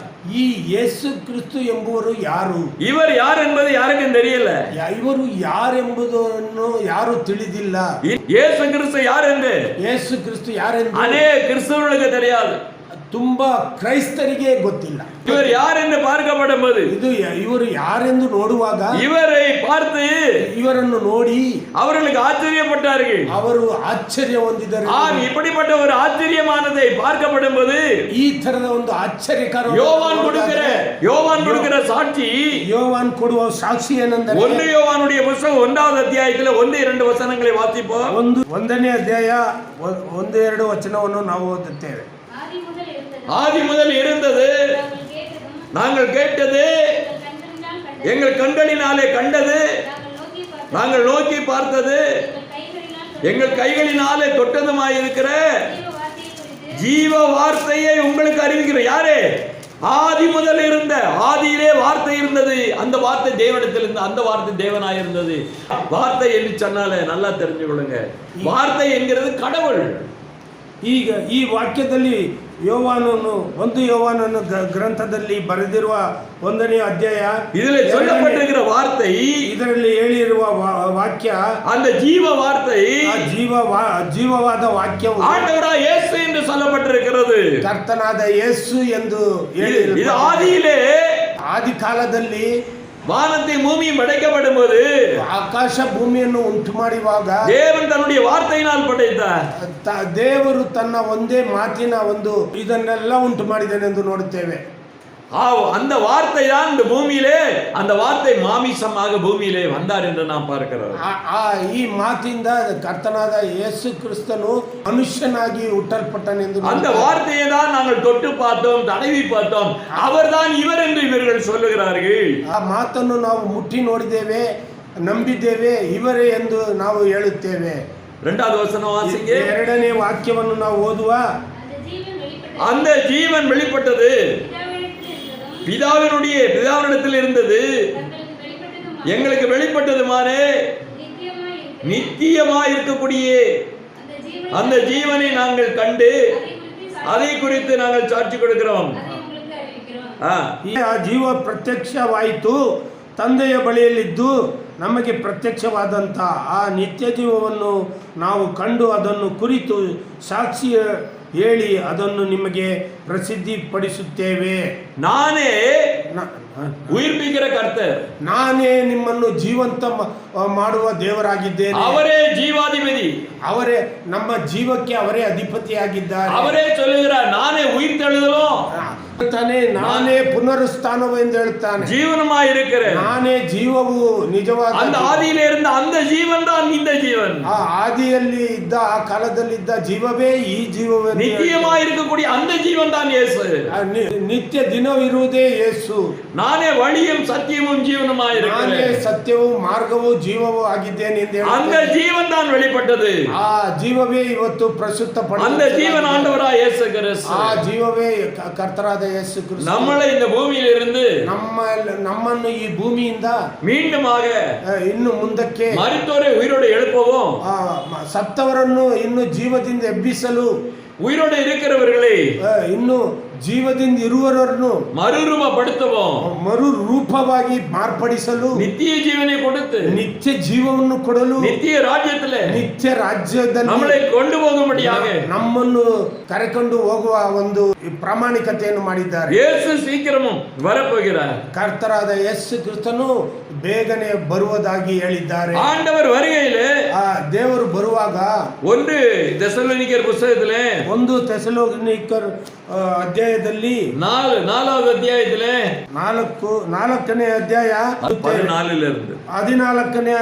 ಈ ಯೇಸು ಕ್ರಿಸ್ತು ಎಂಬುವರು ಯಾರು? இவர் யார் என்பது யாருக்கும் தெரியல. ಇವರು ಯಾರೆಂಬುದನ್ನು ಯಾರು ತಿಳಿದಿಲ್ಲ. இயேசு கிறிஸ்து யார் என்று ಯೇಸು ಕ್ರಿಸ್ತು ಯಾರೆಂದು ಅನೇಕ கிறிஸ்தவர்களுக்கு தெரியாது. ತುಂಬಾ ಕ್ರೈಸ್ತರಿಗೆ ಗೊತ್ತಿಲ್ಲ. இவர் யார் என்று பார்க்கப்படும் போது ಇವರು ಯಾರೆಂದು ನೋಡುವಾಗ இவரை பார்த்து ಇವರನ್ನು ನೋಡಿ அவர்களுக்கு ஆச்சரியப்பட்டார்கள். ಅವರು ಆಶ್ಚರ್ಯ ಹೊಂದಿದರು. இப்படிப்பட்ட ஒரு ஆச்சரியமானதை பார்க்கப்படும் போது ಈ ತರದ ಒಂದು ಆಶ್ಚರ್ಯಕರ யோவான் கொடுக்கிற சாட்சி, யோவான் ಕೊಡುವ ಸಾಕ್ಷಿ ಏನೆಂದರೆ 1 யோவானுடைய புத்தகம் 1வது அத்தியாயத்தில் 1-2 வசனங்களை வாசிப்போம். 1ನೇ ಅಧ್ಯಾಯ 1-2 ವಚನವನ್ನು ನಾವು ಓದುತ್ತೇವೆ. ஆதி முதல் இருந்தது, நாங்கள் கேட்டது, எங்கள் கண்களினாலே கண்டது, நாங்கள் நோக்கி பார்த்தது, எங்கள் கைகளினாலே தொட்டதுமாயிருக்கிற ஜீவ வார்த்தையை உங்களுக்கு அறிவிக்கிறோம். யாரே? ஆதி முதல் இருந்த, ஆதியிலே வார்த்தை இருந்தது, அந்த வார்த்தை தேவனிடத்தில் இருந்த, அந்த வார்த்தை தேவனாய் இருந்தது. வார்த்தை என்று சொன்னாலே நல்லா தெரிஞ்சு கொள்ளுங்க, வார்த்தை என்கிறது கடவுள். ಈಗ ಈ ವಾಕ್ಯದಲ್ಲಿ ಯೋವಾನನು 1 ಯೋವಾನನ ಗ್ರಂಥದಲ್ಲಿ ಬರೆದಿರುವ 1ನೇ ಅಧ್ಯಾಯ ಇದರಲ್ಲಿ சொல்லப்பட்டிருக்கிற வார்த்தை, ಇದರಲ್ಲಿ ಹೇಳಿರುವ ವಾಕ್ಯ, அந்த ஜீவ வார்த்தை, ಜೀವವಾದ ವಾಕ್ಯವು ஆண்டவராகிய இயேசு என்று சொல்லப்பட்டிருக்கிறது. ಕರ್ತನಾದ ಯೇಸು ಎಂದು ಹೇಳಿರುತ್ತದೆ. இது ஆதியிலே, ಆದಿ ಕಾಲದಲ್ಲಿ வானத்தை பூமியும் படைக்கப்படும் போது, ಆಕಾಶ ಭೂಮಿಯನ್ನು ಉಂಟು ಮಾಡುವಾಗ தேவன் தன்னுடைய வார்த்தையினால் படைத்தார். ದೇವರು ತನ್ನ ಒಂದೇ ಮಾತಿನ ಒಂದು ಇದನ್ನೆಲ್ಲ ಉಂಟು ಮಾಡಿದನೆಂದು ನೋಡುತ್ತೇವೆ. அந்த வார்த்தை தான் இந்த பூமியிலே, அந்த வார்த்தை மாமிசமாக பூமியிலே வந்தார் என்று நாம் பார்க்கிறோம். ಈ ಮಾತಿಂದ ಕರ್ತನಾದ ಯೇಸು ಕ್ರಿಸ್ತನು ಮನುಷ್ಯನಾಗಿ ಹುಟ್ಟಲ್ಪಟ್ಟನೆಂದು அந்த வார்த்தையை தான் நாங்கள் தொட்டு பார்த்தோம், தடவி பார்த்தோம். அவர்தான் இவர் என்று இவர்கள் சொல்லுகிறார்கள். ಆ ಮಾತನ್ನು ನಾವು ಮುಟ್ಟಿ ನೋಡಿದ್ದೇವೆ, ನಂಬಿದ್ದೇವೆ, ಇವರೇ ಎಂದು ನಾವು ಹೇಳುತ್ತೇವೆ. 2வது வசனம் வாசிங்க. 2ನೇ ವಾಕ್ಯವನ್ನು ನಾವು ಓದುವ, அந்த ஜீவன் வெளிப்பட்டது, பிதாவினிடத்தில் இருந்தது, எங்களுக்கு வெளிப்பட்டதுமானே நித்தியமாய் இருக்கக்கூடிய அந்த ஜீவனை நாங்கள் கண்டு அதை குறித்து நாங்கள் சாட்சி கொடுக்கிறோம். ಆ ಜೀವ ಪ್ರತ್ಯಕ್ಷವಾಯಿತು, ತಂದೆಯ ಬಳಿಯಲ್ಲಿದ್ದು ನಮಗೆ ಪ್ರತ್ಯಕ್ಷವಾದಂಥ ಆ ನಿತ್ಯ ಜೀವವನ್ನು ನಾವು ಕಂಡು ಅದನ್ನು ಕುರಿತು ಸಾಕ್ಷಿ ಹೇಳಿ ಅದನ್ನು ನಿಮಗೆ ಪ್ರಸಿದ್ಧಿಪಡಿಸುತ್ತೇವೆ. ನಾನೇ ಉಯಿರ್ಪಿக்கிற கர்த்தர், ನಾನೇ ನಿಮ್ಮನ್ನು ಜೀವಂತ ಮಾಡುವ ದೇವರಾಗಿದ್ದೇನೆ. ಅವರೇ ಜೀವಾಧಿಪತಿ, ಅವರೇ ನಮ್ಮ ಜೀವಕ್ಕೆ ಅವರೇ ಅಧಿಪತಿಯಾಗಿದ್ದಾರೆ. ಅವರೇ சொல்லுகிறார், நானே உயிர் தெழுதலும் ಹೇಳ್ತಾನೆ, ನಾನೇ ಪುನರುತ್ಥಾನವು ಎಂದು ಹೇಳ್ತಾನೆ. ஜீவனமாய் இருக்கிற ನಾನೇ ಜೀವವು ನಿಜವಾದ அந்த ஆதியிலே இருந்த அந்த ஜீவன் தான் இந்த ஜீவன். ಆ ಆದಿಯಲ್ಲಿ ಇದ್ದ, ಆ ಕಾಲದಲ್ಲಿದ್ದ ಜೀವವೇ ಈ ಜೀವವೇ. நித்தியமாய் இருக்கக்கூடிய அந்த ஜீவன் தான் இயேசு. ನಿತ್ಯ ದಿನವಿರುವುದೇ ಯೇಸು. நானே வழியும் சத்தியமும் ஜீவனுமாய் இருக்கிறேன். ನಾನೇ ಸತ್ಯವೂ ಮಾರ್ಗವೂ ಜೀವವೂ ಆಗಿದ್ದೇನೆ ಎಂದು அந்த ஜீவன் தான் வெளிப்பட்டது. ಆ ಜೀವವೇ ಇವತ್ತು ಪ್ರಸ್ತುತಪಡ. அந்த ஜீவன் ஆண்டவராய் இயேசு கிறிஸ்து. ಆ ಜೀವವೇ ಕರ್ತರಾದ ಯೇಸು ಕ್ರಿಸ್ತ நம்மளை இந்த பூமியிலிருந்து ನಮ್ಮನ್ನು ಈ ಭೂಮಿಯಿಂದ மீண்டுமாக ಇನ್ನು ಮುಂದಕ್ಕೆ மரித்தோரை உயிரோடு எழுப்பவும், ಸತ್ತವರನ್ನು ಇನ್ನು ಜೀವದಿಂದ ಎಬ್ಬಿಸಲು, உயிரோடு இருக்கிறவர்களை ಇನ್ನು ಜೀವದಿಂದ ಇರುವವರನ್ನು மறுரூபப்படுத்தவும், ಮರುರೂಪವಾಗಿ ಮಾರ್ಪಡಿಸಲು, நித்திய ஜீவனை கொடுத்து ನಿತ್ಯ ಜೀವವನ್ನು ಕೊಡಲು, நித்திய ராஜ்யத்திலே ನಿತ್ಯ ರಾಜ್ಯದಲ್ಲಿ நம்மளை கொண்டு போகும்படியாக ನಮ್ಮನ್ನು ಕರೆಕೊಂಡು ಹೋಗುವ ಒಂದು ಪ್ರಾಮಾಣಿಕತೆಯನ್ನು ಮಾಡಿದ್ದಾರೆ. இயேசு சீக்கிரமும் வரப்போகிறார். ಕರ್ತರಾದ ಯೇಸು ಕ್ರಿಸ್ತನು ಬೇಗನೆ ಬರುವುದಾಗಿ ಹೇಳಿದ್ದಾರೆ. ஆண்டவர் வருகையிலே ದೇವರು ಬರುವಾಗ 1 தெசலோனிக்கர் புத்தகத்திலே 1 தெசலೋನಿಕರ್ ಅಧ್ಯಾಯದಲ್ಲಿ 4வது அத்தியாயத்திலே 4ನೇ ಅಧ್ಯಾಯ 14 14ನೇ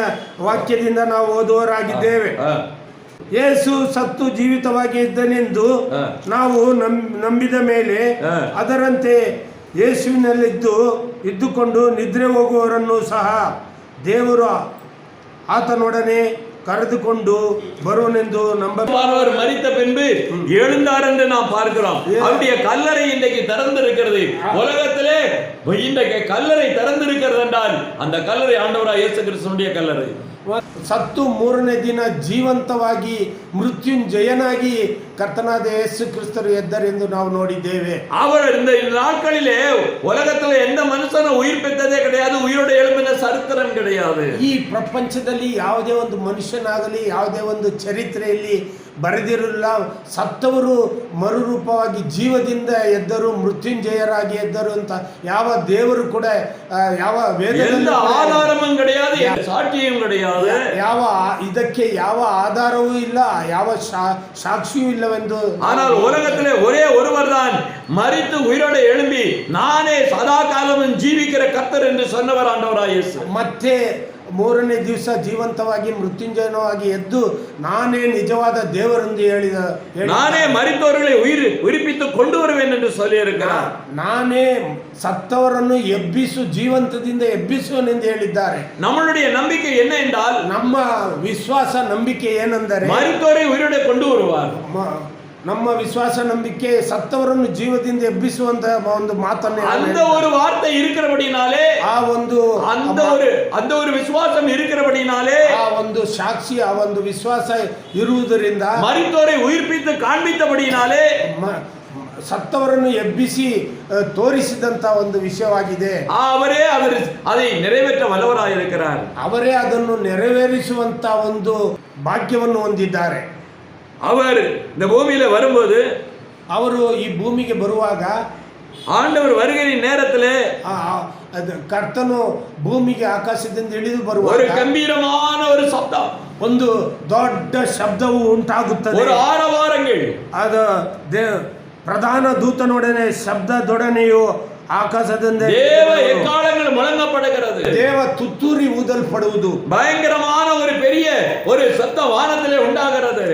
ವಾಕ್ಯದಿಂದ ನಾವು ಓದುವರಾಗಿದ್ದೇವೆ. ಯೇಸು ಸತ್ತು ಜೀವಿತವಾಗಿ ಇದ್ದನೆಂದು ನಾವು ನಂಬಿದ ಮೇಲೆ ಅದರಂತೆ ಇದ್ದುಕೊಂಡು ನಿದ್ರೆ ಹೋಗುವವರನ್ನು ಸಹ ದೇವರು ಆತನೊಡನೆ கருதுகொண்டு வருவனென்று அவர் மரித்த பின்பு எழுந்தார் என்று நாம் பார்க்கிறோம். அவருடைய கல்லறை இன்றைக்கு திறந்திருக்கிறது. உலகத்திலே இன்றைக்கு கல்லறை திறந்திருக்கிறது என்றால் அந்த கல்லறை ஆண்டவராய் இயேசு கிறிஸ்துவினுடைய கல்லறை. ಸತ್ತು 3ನೇ ದಿನ ಜೀವಂತವಾಗಿ ಮೃತ್ಯುಂಜಯನಾಗಿ ಕರ್ತನಾದ ಯೇಸು ಕ್ರಿಸ್ತರು ಎದ್ದರೆಂದು ನಾವು ನೋಡಿದ್ದೇವೆ. அவர் இந்த நாட்களிலே உலகத்துல எந்த மனுஷனும் உயிர் பெற்றதே கிடையாது, உயிரோடு எழுப்பின சரித்திரம் கிடையாது. ಈ ಪ್ರಪಂಚದಲ್ಲಿ ಯಾವುದೇ ಒಂದು ಮನುಷ್ಯನಾಗಲಿ ಯಾವುದೇ ಒಂದು ಚರಿತ್ರೆಯಲ್ಲಿ ಬರೆದಿರಲಿಲ್ಲ. ಸತ್ತವರು ಮರುರೂಪವಾಗಿ ಜೀವದಿಂದ ಎದ್ದರು, ಮೃತ್ಯುಂಜಯರಾಗಿ ಎದ್ದರು ಅಂತ ಯಾವ ದೇವರು ಕೂಡ ಯಾವ ವೇದದಲ್ಲಿ ಆಧಾರವೂ கிடையாது, ಸಾಕ್ಷಿಯೂ கிடையாது. ಯಾವ ಇದಕ್ಕೆ ಯಾವ ಆಧಾರವೂ ಇಲ್ಲ, ಯಾವ ಸಾಕ್ಷಿಯೂ ಇಲ್ಲವೆಂದು. ஆனால் உலகத்திலே ஒரே ஒருவர் தான் மரித்து உயிரோடு எழும்பி நானே சதா காலமும் ஜீவிக்கிற கர்த்தர் என்று சொன்னவர் ஆண்டவராய் இயேசு. ಮತ್ತೆ 3ನೇ ದಿವಸ ಜೀವಂತವಾಗಿ ಮೃತ್ಯುಂಜಯನಾಗಿ ಎದ್ದು ನಾನೇ ನಿಜವಾದ ದೇವರೆಂದು ಹೇಳಿದ. ನಾನೇ ಮರಿத்தவர்களை ಉಯಿರಿಪಿತು கொண்டு வருவேன் என்று சொல்லியிருக்கிறார். ನಾನೇ ಸತ್ತವರನ್ನು ಜೀವಂತದಿಂದ ಎಬ್ಬಿಸುವನೆಂದು ಹೇಳಿದ್ದಾರೆ. நம்மளுடைய நம்பிக்கை என்ன என்றால், ನಮ್ಮ ವಿಶ್ವಾಸ ನಂಬಿಕೆ ಏನೆಂದರೆ ಮರಿத்தவரை ಉಯಿரோடு கொண்டு வருவார். ನಮ್ಮ ವಿಶ್ವಾಸ ನಂಬಿಕೆ ಸತ್ತವರನ್ನು ಜೀವದಿಂದ ಎಬ್ಬಿಸುವಂತ ಒಂದು ಮಾತನ್ನು, அந்த ஒரு வார்த்தை இருக்கிறபடினாலே, அந்த ஒரு விசுவாசம் இருக்கிறபடினாலே, ಆ ಒಂದು ಸಾಕ್ಷಿ, ಆ ಒಂದು ವಿಶ್ವಾಸ ಇರುವುದರಿಂದ, ಮರಿத்தவரை ಉಯಿರ್ಪಿத்து ಕಾಣ್ಬಿತபடினாலே, ಸತ್ತವರನ್ನು ಎಬ್ಬಿಸಿ ತೋರಿಸಿದಂತ ಒಂದು ವಿಷಯವಾಗಿದೆ. ಅವರೇ அதை நிறைவேற்ற வல்லவராயிருக்கிறார். ಅವರೇ ಅದನ್ನು ನೆರವೇರಿಸುವಂತ ಒಂದು ಭಾಗ್ಯವನ್ನು ಹೊಂದಿದ್ದಾರೆ. அவர் இந்த பூமியில வரும்போது, ಅವರು ಈ ಭೂಮಿಗೆ ಬರುವಾಗ, ஆண்டவர் வருகையின் நேரத்திலே ಕರ್ತನು ಭೂಮಿಗೆ ಆಕಾಶದಿಂದ ಇಳಿದು ಬರುವಾಗ ஒரு ಗಂಭೀರமான ஒரு சப்தம், ಒಂದು ದೊಡ್ಡ ಶಬ್ದವು ಉಂಟಾಗುತ್ತದೆ. ஒரு ஆரவாரங்கள், ಅದು ಪ್ರಧಾನ ದೂತನೊಡನೆ ಶಬ್ದದೊಡನೆಯೂ ಆಕಾಶದಿಂದ தேவ எக்காலங்கள் முழங்கப்படுகிறது. ದೇವ ತುತ್ತೂರಿ ಊದಲ್ಪಡುವುದು. பயங்கரமான ஒரு பெரிய ஒரு சத்தம் வானத்திலே உண்டாகிறது.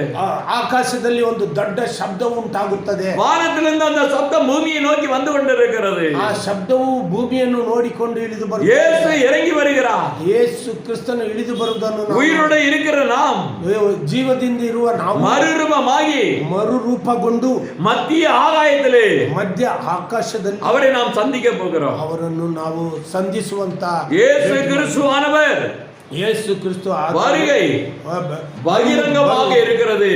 ಆಕಾಶದಲ್ಲಿ ಒಂದು ದೊಡ್ಡ ಶಬ್ದವು ಉಂಟಾಗುತ್ತದೆ. வானத்திலிருந்து அந்த சத்தம் பூமியை நோக்கி வந்து கொண்டிருக்கிறது. ಆ ಶಬ್ದವು ಭೂಮಿಯನ್ನು ನೋಡಿಕೊಂಡು ಇಳಿದು ಬರುತ್ತದೆ. ಯೇಸು இறங்கி வருகிறார். ಯೇಸು ಕ್ರಿಸ್ತನು ಇಳಿದು ಬರುವುದನ್ನು ಉಯಿರೋடு இருக்கிற நாம், ಜೀವದಿಂದ ಇರುವ ನಾವು மறுரூபமாகி ಮರುರೂಪಗೊಂಡು மத்திய ஆகாயத்திலே, ಮಧ್ಯ ಆಕಾಶದಲ್ಲಿ அவரை நாம் சந்திக்க போகிறோம். ಅವರನ್ನು ನಾವು ಸಂಧಿಸುವಂತ இயேசு கிறிஸ்துவானவர், ಯೇಸು ಕ್ರಿಸ್ತು வருகை பகிரங்கமாக இருக்கிறது.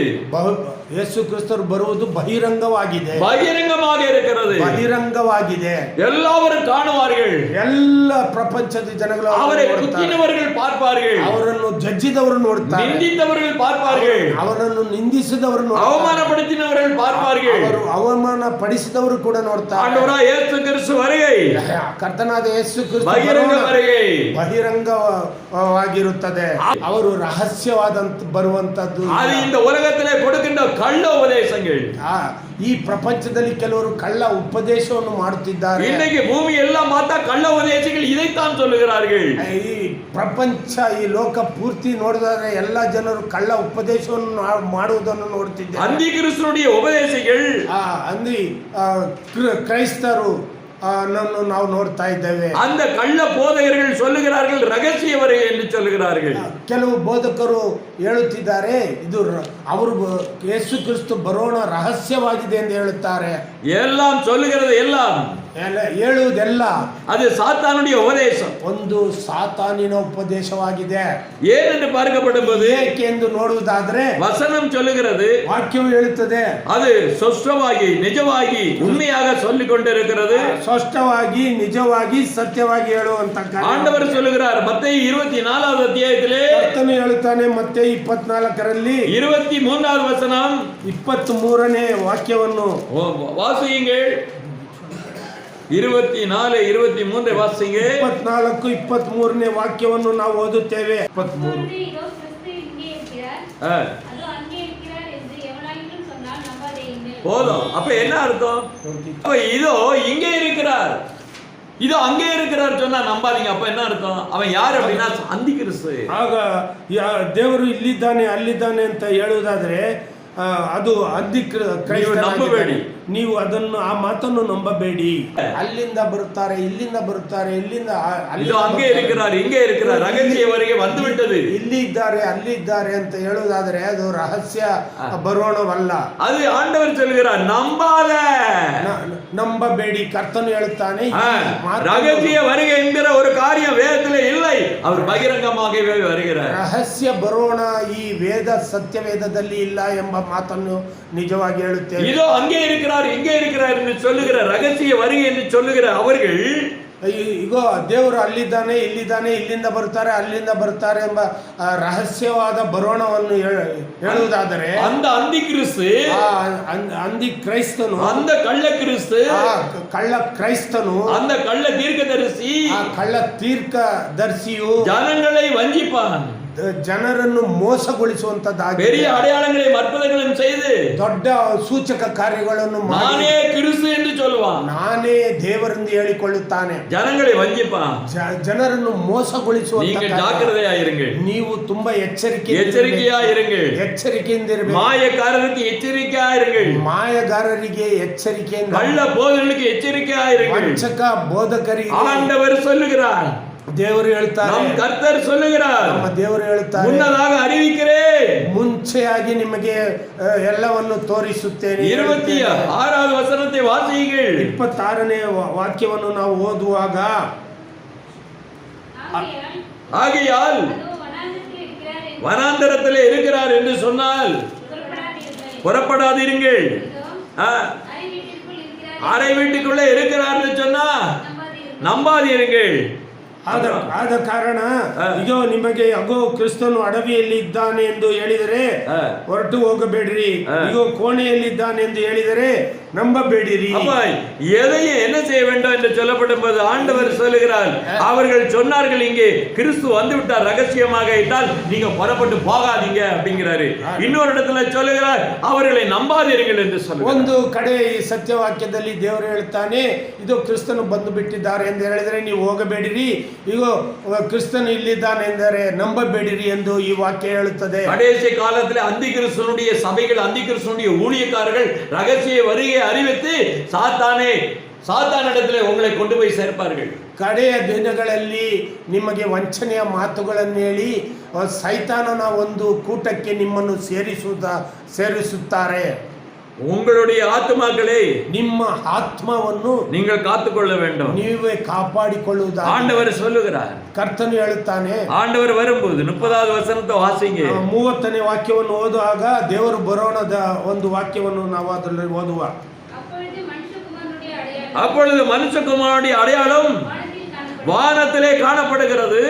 ಯೇಸು ಕ್ರಿಸ್ತರು ಬರುವುದು ಬಹಿರಂಗವಾಗಿದೆ. பகிரங்கமாக இருக்கிறது. ಬಹಿರಂಗವಾಗಿದೆ. எல்லாரும் காணுவார்கள். ಎಲ್ಲ ಪ್ರಪಂಚದ ಜನಗಳು அவரை குத்தினவர்கள் பார்ப்பார்கள். ಅವರನ್ನು ಜಜ್ಜಿದವರು ನೋಡ್ತಾರೆ. நிந்தித்தவர்கள் பார்ப்பார்கள். ಅವರನ್ನು ನಿಂದಿಸಿದವರು ನೋಡ್ತಾರೆ. அவமானப்படுத்தினவர்கள் பார்ப்பார்கள். ಅವರು ಅವಮಾನ ಪಡಿಸಿದವರು ಕೂಡ ನೋಡ್ತಾರೆ. ஆண்டவராய் இயேசு கிறிஸ்து வருகை, ಕರ್ತನಾದ ಯೇಸು ಕ್ರಿಸ್ತು பகிரங்க வருகை, ಬಹಿರಂಗವಾಗಿರುತ್ತದೆ. ಅವರು ರಹಸ್ಯವಾದಂತ ಬರುವಂತದ್ದು. அது இந்த உலகத்திலே கொடுக்கின்ற கள்ள உபதேசங்கள். ಈ ಪ್ರಪಂಚದಲ್ಲಿ ಕೆಲವರು ಕಳ್ಳ ಉಪದೇಶವನ್ನು ಮಾಡುತ್ತಿದ್ದಾರೆ. இன்னைக்கு பூமி எல்லாம் பார்த்தா கள்ள உபதேசங்கள் இதைத்தான் சொல்லுகிறார்கள். ಈ ಪ್ರಪಂಚ ಈ ಲೋಕ ಪೂರ್ತಿ ನೋಡಿದರೆ ಎಲ್ಲ ಜನರು ಕಳ್ಳ ಉಪದೇಶವನ್ನು ಮಾಡುವುದನ್ನು ನೋಡುತ್ತಿದ್ದಾರೆ. அந்தி கிறிஸ்துனுடைய உபதேசங்கள் ಕ್ರೈಸ್ತರು ನಾವು ನೋಡ್ತಾ ಇದ್ದೇವೆ. அந்த கள்ள போதகர்கள் சொல்லுகிறார்கள் ரகசிய வருகை என்று சொல்லுகிறார்கள். ಕೆಲವು ಬೋಧಕರು ಹೇಳುತ್ತಿದ್ದಾರೆ ಇದು ಅವರು ಯೇಸು ಕ್ರಿಸ್ತು ಬರೋಣ ರಹಸ್ಯವಾಗಿದೆ ಎಂದು ಹೇಳುತ್ತಾರೆ. எல்லாம் சொல்லுகிறது எல்லாம் ಹೇಳುವುದೆಲ್ಲ அது சாத்தானுடைய உபதேசம். ಒಂದು ಸಾತಾನಿನ ಉಪದೇಶವಾಗಿದೆ. ஏனென்று பார்க்கப்படும்போது ಏಕೆ ಎಂದು ನೋಡುವುದಾದ್ರೆ வசனம் சொல்லுகிறது, ವಾಕ್ಯವು ಹೇಳುತ್ತದೆ, அது சொஸ்தವಾಗಿ ನಿಜವಾಗಿ உண்மையாக சொல்லிக் கொண்டிருக்கிறது. ಸ್ಪಷ್ಟವಾಗಿ ನಿಜವಾಗಿ ಸತ್ಯವಾಗಿ ಹೇಳುವಂತ ஆண்டவர் சொல்லுகிறார் மத்தேயு 24வது அத்தியாயத்திலே ಕರ್ತನು ಹೇಳುತ್ತಾನೆ ಮತ್ತೇಯು 24ರಲ್ಲಿ 23வது வசனம் 23ನೇ ವಾಕ್ಯವನ್ನು வாசியுங்கள். 24 23 வாசிங்க. 24 23ನೇ ವಾಕ್ಯವನ್ನು ನಾವು ಓದುತ್ತೇವೆ. 23 போதும். அப்ப என்ன அர்த்தம்? அப்ப இதோ இங்கே இருக்கிறார், இதோ அங்கே இருக்கிறார் சொன்னா நம்பாதீங்க. அப்ப என்ன அர்த்தம்? அவன் யார் அப்படின்னா அந்தி கிறிஸ்து. ಆಗ ದೇವರು ಇಲ್ಲಿದ್ದಾನೆ ಅಲ್ಲಿದ್ದಾನೆ ಅಂತ ಹೇಳುವುದಾದ್ರೆ ಅದು ನಂಬಬೇಡಿ. ನೀವು ಅದನ್ನು ಆ ಮಾತನ್ನು ನಂಬಬೇಡಿ. ಅಲ್ಲಿಂದ ಬರುತ್ತಾರೆ, ಇಲ್ಲಿಂದ ಬರುತ್ತಾರೆ, ಇಲ್ಲಿಂದ அங்கே இருக்கிறார் இங்கே இருக்கிறார் ரகசிய வருகை வந்து விட்டது. ಇಲ್ಲಿ ಇದ್ದಾರೆ ಅಲ್ಲಿ ಇದ್ದಾರೆ ಅಂತ ಹೇಳುವುದಾದ್ರೆ ಅದು ರಹಸ್ಯ ಬರೋಣವಲ್ಲ. ಅದು ಆಂಡவர் சொல்கிறார் நம்பாத, ನಂಬಬೇಡಿ. ಕರ್ತನು ಹೇಳುತ್ತಾನೆ ரகசிய வருகை என்கிற ஒரு காரியம் வேதத்திலே இல்லை, அவர் பகிரங்கமாகவே வருகிறார். ರಹಸ್ಯ ಬರೋಣ ಈ ವೇದ ಸತ್ಯ ವೇದದಲ್ಲಿ ಇಲ್ಲ ಎಂಬ ಮಾತನ್ನು ನಿಜವಾಗಿ ಹೇಳುತ್ತೇವೆ. இதோ அங்கே இருக்கிறார் இங்கே இருக்கிறார் என்று சொல்லுகிற ரகசிய வருகை என்று சொல்லுகிற அவர்கள் ಈಗ ದೇವರು ಅಲ್ಲಿದ್ದಾನೆ ಇಲ್ಲಿದ್ದಾನೆ ಇಲ್ಲಿಂದ ಬರ್ತಾರೆ ಅಲ್ಲಿಂದ ಬರ್ತಾರೆ ಎಂಬ ರಹಸ್ಯವಾದ ಬರೋಣವನ್ನು ಹೇಳುವುದಾದರೆ அந்த அந்தி கிறிஸ்து, ಅಂದಿ ಕ್ರೈಸ್ತನು, அந்த கள்ள கிறிஸ்து, ಕಳ್ಳ ಕ್ರೈಸ್ತನು, அந்த கள்ள தீர்க்கதரிசி, ಕಳ್ಳ ತೀರ್ಕದರ್ಶಿಯು ஜனங்களை வஞ்சிப்பான், ಜನರನ್ನು ಮೋಸಗೊಳಿಸುವಂತದ್ದಾಗಿ பெரிய அடையாளங்களையும் அற்புதங்களையும் செய்து ದೊಡ್ಡ ಸೂಚಕ ಕಾರ್ಯಗಳನ್ನು நானே கிறிஸ்து என்று சொல்லுவான், ನಾನೇ ದೇವರೆಂದು ಹೇಳಿಕೊಳ್ಳುತ್ತಾನೆ, ஜனங்களை வஞ்சிப்பான். ಜನರನ್ನು ಮೋಸಗೊಳಿಸುವಂತ. நீங்கள் ஜாக்கிரதையா இருங்கள், ನೀವು ತುಂಬಾ ಎಚ್ಚರಿಕೆயா இருங்கள், ಎಚ್ಚರಿಕೆಯಿಂದ ಇರಬೇಕು. மாயக்காரருக்கு எச்சரிக்கையா இருங்கள், ಮಾಯಗಾರರಿಗೆ ಎಚ್ಚರಿಕೆಯಿಂದ, கள்ள போதகர்களுக்கு எச்சரிக்கையா இருங்கள். ವಂಚಕ ಬೋಧಕರಿಗೆ ஆண்டவர் சொல்லுகிறார், ದೇವರು ಹೇಳ್ತಾರೆ, நம் கர்த்தர் சொல்லுகிறார், ನಮ್ಮ ದೇವರು ಹೇಳ್ತಾರೆ, முன்னதாக அறிவிக்கிறேன், ಮುಂಚೆಯಾಗಿ ನಿಮಗೆ ಎಲ್ಲವನ್ನು ತೋರಿಸುತ್ತೇನೆ. 26வது வசனத்தை வாசியுங்கள். 26ನೇ ವಾಕ್ಯವನ್ನು ನಾವು ಓದುವಾಗ ஆகையால் வனாந்தரத்திலே இருக்கிறார் என்று சொன்னால் புறப்படாதீர்கள், அறை வீட்டுக்குள்ளே இருக்கிறார் என்று சொன்னா நம்பாதீர்கள். ಆದ ಕಾರಣ ಈಗ ನಿಮಗೆ ಅಗೋ ಕ್ರಿಸ್ತನು ಅಡವಿಯಲ್ಲಿ ಇದ್ದಾನೆ ಎಂದು ಹೇಳಿದರೆ ಹೊರಟು ಹೋಗಬೇಡ್ರಿ, ಈಗ ಕೋಣೆಯಲ್ಲಿದ್ದಾನೆ ಎಂದು ಹೇಳಿದರೆ நம்பಬೇಡಿರಿ. அப்ப எதையும் என்ன செய்ய வேண்டும் என்று சொல்லப்படும் போது ஆண்டவர் சொல்லுகிறார், அவர்கள் சொன்னார்கள் இங்கே கிறிஸ்து வந்து விட்டார் ரகசியமாக இட்டால் நீங்க புறப்பட்டு போகாதீங்க அப்படிங்கிறாரு. இன்னொரு இடத்துல சொல்லுகிறார் அவர்களை நம்பாதீர்கள் என்று சொல்லுகிறார். ಒಂದು ಕಡೆ ಈ ಸತ್ಯವಾಕ್ಯದಲ್ಲಿ ದೇವರು ಹೇಳ್ತಾನೆ ಇದು ಕ್ರಿಸ್ತನು ಬಂದು ಬಿಟ್ಟಿದ್ದಾರೆ ಎಂದು ಹೇಳಿದರೆ ನೀವು ಹೋಗಬೇಡಿರಿ, ಈಗ ಕ್ರಿಸ್ತನು ಇಲ್ಲಿದ್ದಾನೆ ಎಂದರೆ ನಂಬಬೇಡಿರಿ ಎಂದು ಈ ವಾಕ್ಯ ಹೇಳುತ್ತದೆ. கடைசி காலத்தில் அந்தி கிறிஸ்துனுடைய சபைகள், அந்தி கிறிஸ்துனுடைய ஊழியக்காரர்கள் ரகசிய வருகை அறிவித்து சாத்தானிடத்திலே உங்களை கொண்டு போய் சேர்ப்பார்கள். ಕಡೆಯ ದಿನಗಳಲ್ಲಿ ನಿಮಗೆ ವಂಚನೆಯ ಮಾತುಗಳನ್ನು ಹೇಳಿ ಸೈತಾನನ ಒಂದು ಕೂಟಕ್ಕೆ ನಿಮ್ಮನ್ನು ಸೇರಿಸುತ್ತಾರೆ. உங்களுடைய ஆத்துமாக்களை, ನಿಮ್ಮ ಆತ್ಮವನ್ನು நீங்கள் காத்துக்கொள்ள வேண்டும், ನೀವೇ ಕಾಪಾಡಿಕೊಳ್ಳುವುದು ஆண்டவர் சொல்லுகிறார். ಕರ್ತನು ಹೇಳುತ್ತಾನೆ. ஆண்டவர் வரும்போது 30வது வசனத்தை வாசிங்க. 30ನೇ ವಾಕ್ಯವನ್ನು ಓದುವಾಗ ದೇವರು ಬರೋಣದ ಒಂದು ವಾಕ್ಯವನ್ನು ನಾವು ಅದರಲ್ಲಿ ಓದುವ. அப்பொழுது மனுஷகுமாரனுடைய அடையாளம் வானத்திலே காணப்படுகிறது.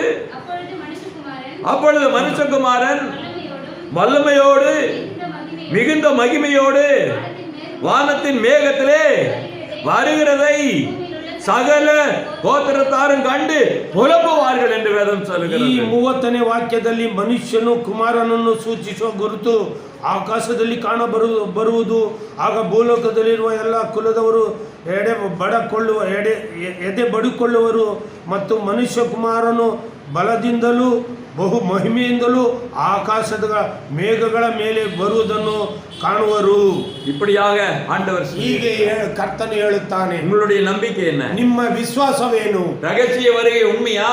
அப்பொழுது மனுஷகுமாரன் வல்லமையோடு மிகுந்த மகிமையோடு வானத்தின் மேகத்திலே வருகிறதை ಸಕಲ ಗೋತ್ರತಾರನ್ನು ಕಂಡು ಪುಲಪುವಾர்கள் ಎಂದು ವೇದಂ சொல்லுகிறது. ಈ 30ನೇ ವಾಕ್ಯದಲ್ಲಿ ಮನುಷ್ಯನು ಕುಮಾರನನ್ನು ಸೂಚಿಸುವ ಗುರುತು ಆಕಾಶದಲ್ಲಿ ಬರುವುದು. ಆಗ ಭೂಲೋಕದಲ್ಲಿರುವ ಎಲ್ಲ ಕುಲದವರು ಎದೆ ಬಡಿಕೊಳ್ಳುವರು ಮತ್ತು ಮನುಷ್ಯ ಕುಮಾರನು ಬಲದಿಂದಲೂ ಬಹು ಮಹಿಮೆಯಿಂದಲೂ ಆಕಾಶದ ಮೇಘಗಳ ಮೇಲೆ ಬರುವುದನ್ನು காணுவரு. இப்படியாக ஆண்டவர் ಹೀಗೆ ಕರ್ತನು ಹೇಳುತ್ತಾನೆ. உங்களுடைய நம்பிக்கை என்ன? ನಿಮ್ಮ ವಿಶ್ವಾಸವೇನು? ரகசிய வருகை உண்மையா?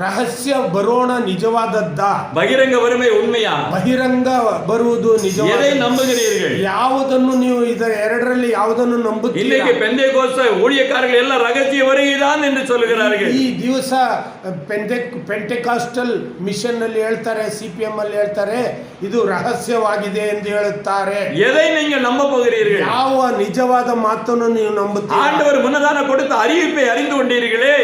ರಹಸ್ಯ ಬರೋಣ ನಿಜವಾದದ್ದ? ಬಹಿರಂಗ ವರುಮೆ ಉண்மையா? ಬಹಿರಂಗ ಬರುವುದು ನಿಜವಾದ? எதை நம்புகிறீர்கள்? ಯಾವುದನ್ನು ನೀವು ಇದರ ಎರಡರಲ್ಲಿ ಯಾವುದನ್ನು ನಂಬುತ್ತೀರಾ? இன்னைக்கு பெந்தேகோஸ்தே ஊழியக்காரர்கள் எல்லாம் ரகசிய வருகைதான் என்று சொல்கிறார்கள். ಈ ದಿವಸ ಪೆಂಟೆಕಾಸ್ಟಲ್ ಮಿಷನ್ ನಲ್ಲಿ ಹೇಳ್ತಾರೆ, ಸಿಪಿಎಂ ಅಲ್ಲಿ ಹೇಳ್ತಾರೆ ಇದು ರಹಸ್ಯವಾಗಿದೆ ಎಂದು ಹೇಳುತ್ತಾರೆ. எதை நீங்கள் நம்ப போகிறீர்கள்? ಯಾವ ನಿಜವಾದ ಮಾತನ್ನು ನೀವು ನಂಬುತ್ತೀರಾ? ஆண்டவர் முன்னதான கொடுத்த அறிவிப்பை அறிந்து கொண்டீர்களே,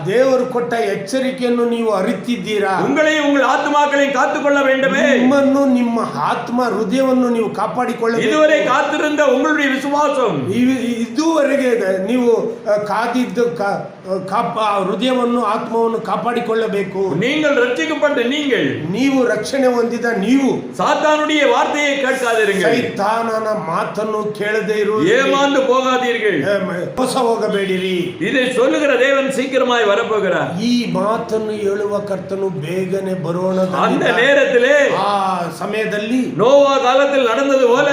ದೇವರು ಕೊಟ್ಟ ಎಚ್ಚರಿಕೆಯನ್ನು ನೀವು ಅರಿತಿದ್ದೀರಾ? உங்களையும் உங்கள் ஆத்துமாக்களையும் காத்துக்கொள்ள வேண்டுமே. ನಿಮ್ಮನ್ನು ನಿಮ್ಮ ಆತ್ಮ ಹೃದಯವನ್ನು ನೀವು ಕಾಪಾಡಿಕೊಳ್ಳಬೇಕು. இதுவரை காத்திருந்த உங்களுடைய விசுவாசம், ಇದುವರೆಗೆ ನೀವು ಕಾದಿದ್ದು ಹೃದಯವನ್ನು ಆತ್ಮವನ್ನು ಕಾಪಾಡಿಕೊಳ್ಳಬೇಕು. நீங்கள் ரட்சிக்கப்பட்ட ನೀವು ರಕ್ಷಣೆ ಹೊಂದಿದ ನೀವು சாத்தானுடைய வார்த்தையை கேட்காதீர்கள், ಸೈತಾನನ ಮಾತನ್ನು ಕೇಳದೆ ಇರುವುದು, ஏமாந்து போகாதீர்கள், ಮೋಸ ಹೋಗಬೇಡಿರಿ. இதை சொல்லுகிற தேவன் சீக்கிரமாய் வரப்போகிறார். ಈ ಮಾತನ್ನು ಹೇಳುವ ಕರ್ತನು ಬೇಗನೆ ಬರೋಣ. அந்த நேரத்திலே, ಆ ಸಮಯದಲ್ಲಿ நோவா காலத்தில் நடந்தது போல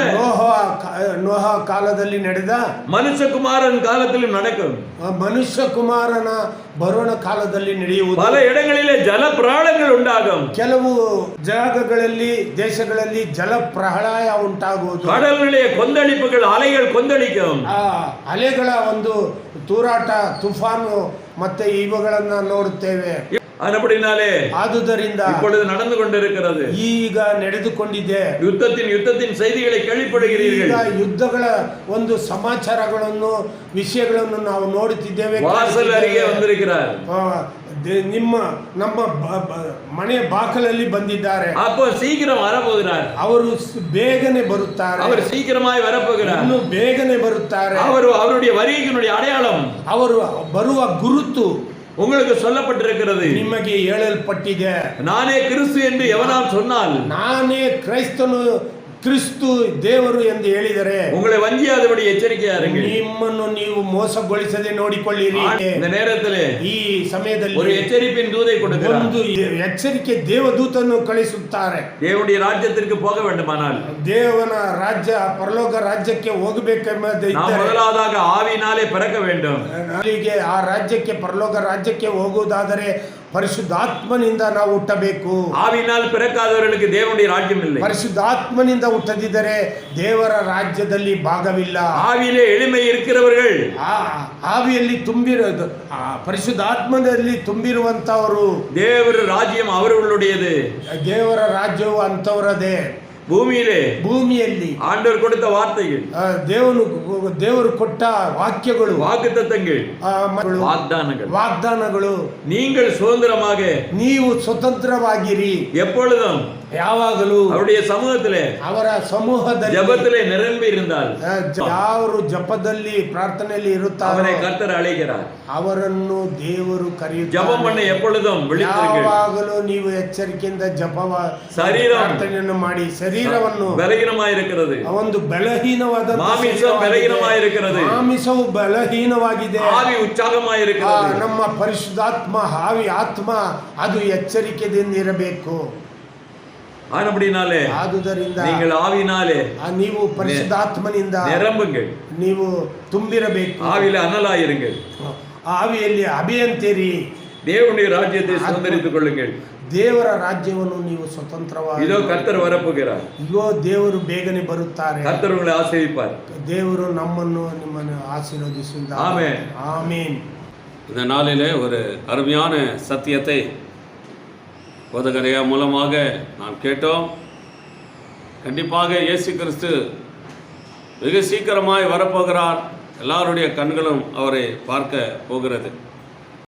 ನೋಹ ಕಾಲದಲ್ಲಿ ನಡೆದ மனுஷகுமாரன் காலத்திலும் நடக்கும். ಮನುಷ್ಯ ಕುಮಾರನ ಬರೋಣ ಕಾಲದಲ್ಲಿ ನಡೆಯುವುದು. பல இடங்களிலே ஜல பிரளயங்கள் உண்டாகும். ಕೆಲವು ಜಾಗಗಳಲ್ಲಿ ದೇಶಗಳಲ್ಲಿ ಜಲ ಪ್ರಳಯ ಉಂಟಾಗುವುದು. கடல்களிலே கொந்தளிப்புகள், அலைகள் கொந்தளிக்கும். ಆ ಅಲೆಗಳ ಒಂದು ತೂರಾಟ, ತುಫಾನು ಮತ್ತೆ ಇವುಗಳನ್ನ ನೋಡುತ್ತೇವೆ. அப்படினாலே ಆದುದರಿಂದ இப்பொழுது நடந்து கொண்டிருக்கிறது, ಈಗ ನಡೆದುಕೊಂಡಿದೆ. யுத்தத்தின் செய்திகளை கேள்விப்படுகிறீர்கள். ಈಗ ಯುದ್ಧಗಳ ಒಂದು ಸಮಾಚಾರಗಳನ್ನು ವಿಷಯಗಳನ್ನು ನಾವು ನೋಡುತ್ತಿದ್ದೇವೆ. வாசல் அருகே வந்திருக்கிறார், ನಮ್ಮ ಮನೆ ಬಾಕಲಲ್ಲಿ ಬಂದಿದ್ದಾರೆ. அப்போ சீக்கிரம் வரப்போகிறார். ಅವರು ಬೇಗನೆ ಬರುತ್ತಾರೆ. அவர் சீக்கிரமாய் வரப்போகிறார். ಇನ್ನು ಬೇಗನೆ ಬರುತ್ತಾರೆ. அவருடைய வருகையினுடைய அடையாளம், ಅವರು ಬರುವ ಗುರುತು உங்களுக்கு சொல்லப்பட்டிருக்கிறது. ನಿಮಗೆ ಹೇಳಲ್ಪಟ್ಟಿದೆ. நானே கிறிஸ்து என்று எவனால் சொன்னால், ನಾನೇ ಕ್ರೈಸ್ತನು, ಕ್ರಿಸ್ತು ದೇವರು ಎಂದು ಹೇಳಿದರೆ உங்களை வஞ்சியாதபடி எச்சரிக்கையா இருங்க. ನಿಮ್ಮನ್ನು ನೀವು ಮೋಸಗೊಳಿಸದೆ ನೋಡಿಕೊಳ್ಳಿರಿ. இந்த நேரத்திலே ಈ ಸಮಯದಲ್ಲಿ ஒரு எச்சரிப்பின் தூதை கொடுக்கிறார். ಒಂದು ಎಚ್ಚರಿಕೆ ದೇವದೂತನ್ನು ಕಳಿಸುತ್ತಾರೆ. தேவனுடைய ராஜ்யத்திற்கு போக வேண்டுமானால், ದೇವನ ರಾಜ್ಯ ಪರಲೋಕ ರಾಜ್ಯಕ್ಕೆ ಹೋಗಬೇಕೆಂಬುದಿದ್ದರೆ நாம் முதலாவதாக ஆவியினாலே பிறக்க வேண்டும். ಅಲ್ಲಿಗೆ ಆ ರಾಜ್ಯಕ್ಕೆ ಪರಲೋಕ ರಾಜ್ಯಕ್ಕೆ ಹೋಗುವುದಾದರೆ ಪರಿಶುದ್ಧಾತ್ಮನಿಂದ ನಾವು ಹುಟ್ಟಬೇಕು. ஆவியினால் பிறக்காதவர்களுக்கு தேவனுடைய ராஜ்யம் இல்லை. ಪರಿಶುದ್ಧಾತ್ಮನಿಂದ ಹುಟ್ಟದಿದ್ದರೆ ದೇವರ ರಾಜ್ಯದಲ್ಲಿ ಭಾಗವಿಲ್ಲ. ஆவியிலே எளிமை இருக்கிறவர்கள், ಆವಿಯಲ್ಲಿ ತುಂಬಿರೋದು, ಪರಿಶುದ್ಧಾತ್ಮದಲ್ಲಿ ತುಂಬಿರುವಂತವರು, தேவರ ராஜ்யம் அவர்களுடையது. ದೇವರ ರಾಜ್ಯವು ಅಂತವರದೇ. ಭೂಮಿಯಲ್ಲಿ ஆண்டவர் கொடுத்த வார்த்தைகள், ದೇವರು ಕೊಟ್ಟ ವಾಕ್ಯಗಳು, வாக்குத்தத்தங்கள், ವಾಗ್ದಾನಗಳು, நீங்கள் சுதந்திரமாக, ನೀವು ಸ್ವತಂತ್ರವಾಗಿರಿ, எப்பொழுதும் ಯಾವಾಗಲೂ அவருடைய சமூகத்திலே, ಅವರ ಸಮೂಹದಲ್ಲಿ, ஜெபத்திலே நிரம்பி இருந்தால், ಯಾರು ಜಪದಲ್ಲಿ ಪ್ರಾರ್ಥನೆಯಲ್ಲಿ ಇರುತ್ತಾರೆ அவரை கர்த்தர் அழைக்கிறார். ಅವರನ್ನು ದೇವರು ಕರೆಯುತ್ತಾರೆ. ஜெபம் பண்ண எப்பொழுதும் விழித்திருங்கள். ಯಾವಾಗಲೂ ನೀವು ಎಚ್ಚರಿಕೆಯಿಂದ ಪ್ರಾರ್ಥನೆಯನ್ನು ಮಾಡಿ. ಶರೀರವನ್ನು ಬಲಹೀನವಾಗಿರುತ್ತದೆ, ಒಂದು ಬಲಹೀನವಾದ ಮಾಂಸವು ಮಾಂಸವು ಬಲಹೀನವಾಗಿದೆ, ಆವಿ ಉತ್ಸಾಹವಾಗಿರುತ್ತದೆ. ನಮ್ಮ ಪರಿಶುದ್ಧಾತ್ಮ ಆತ್ಮ ಅದು ಎಚ್ಚರಿಕೆಯಿಂದ ಇರಬೇಕು. ಆದುದರಿಂದ நீங்கள் ஆவியினாலே, ನೀವು ಪರಿಶುದ್ಧಾತ್ಮನಿಂದ நிரம்புங்கள், ನೀವು ತುಂಬಿರಬೇಕು. ஆவியிலே அனலாயிருங்கள், ಆವಿಯಲ್ಲಿ ಅಭಿಯಂತಿರಿ. தேவனுடைய ராஜ்யத்தை சுதந்தரித்துக் கொள்ளுங்கள். ದೇವರ ರಾಜ್ಯವನ್ನು ನೀವು ಸ್ವತಂತ್ರವಾಗಿ. இதோ கர்த்தர் வரப்போகிறார். இதோ ದೇವರು ಬೇಗನೆ ಬರುತ್ತಾರೆ. கர்த்தர் உங்களை ஆசீர்வதிப்பார். ದೇವರು ನಿಮ್ಮನ್ನು ಆಶೀರ್ವದಿಸುತ್ತಾರೆ. ஆமென். ஆமென். இந்த நாளிலே ஒரு அருமையான சத்தியத்தை போதகரையா மூலமாக நாம் கேட்டோம். கண்டிப்பாக இயேசு கிறிஸ்து வெகு சீக்கிரமாய் வரப்போகிறார். எல்லாருடைய கண்களும் அவரை பார்க்க போகிறது.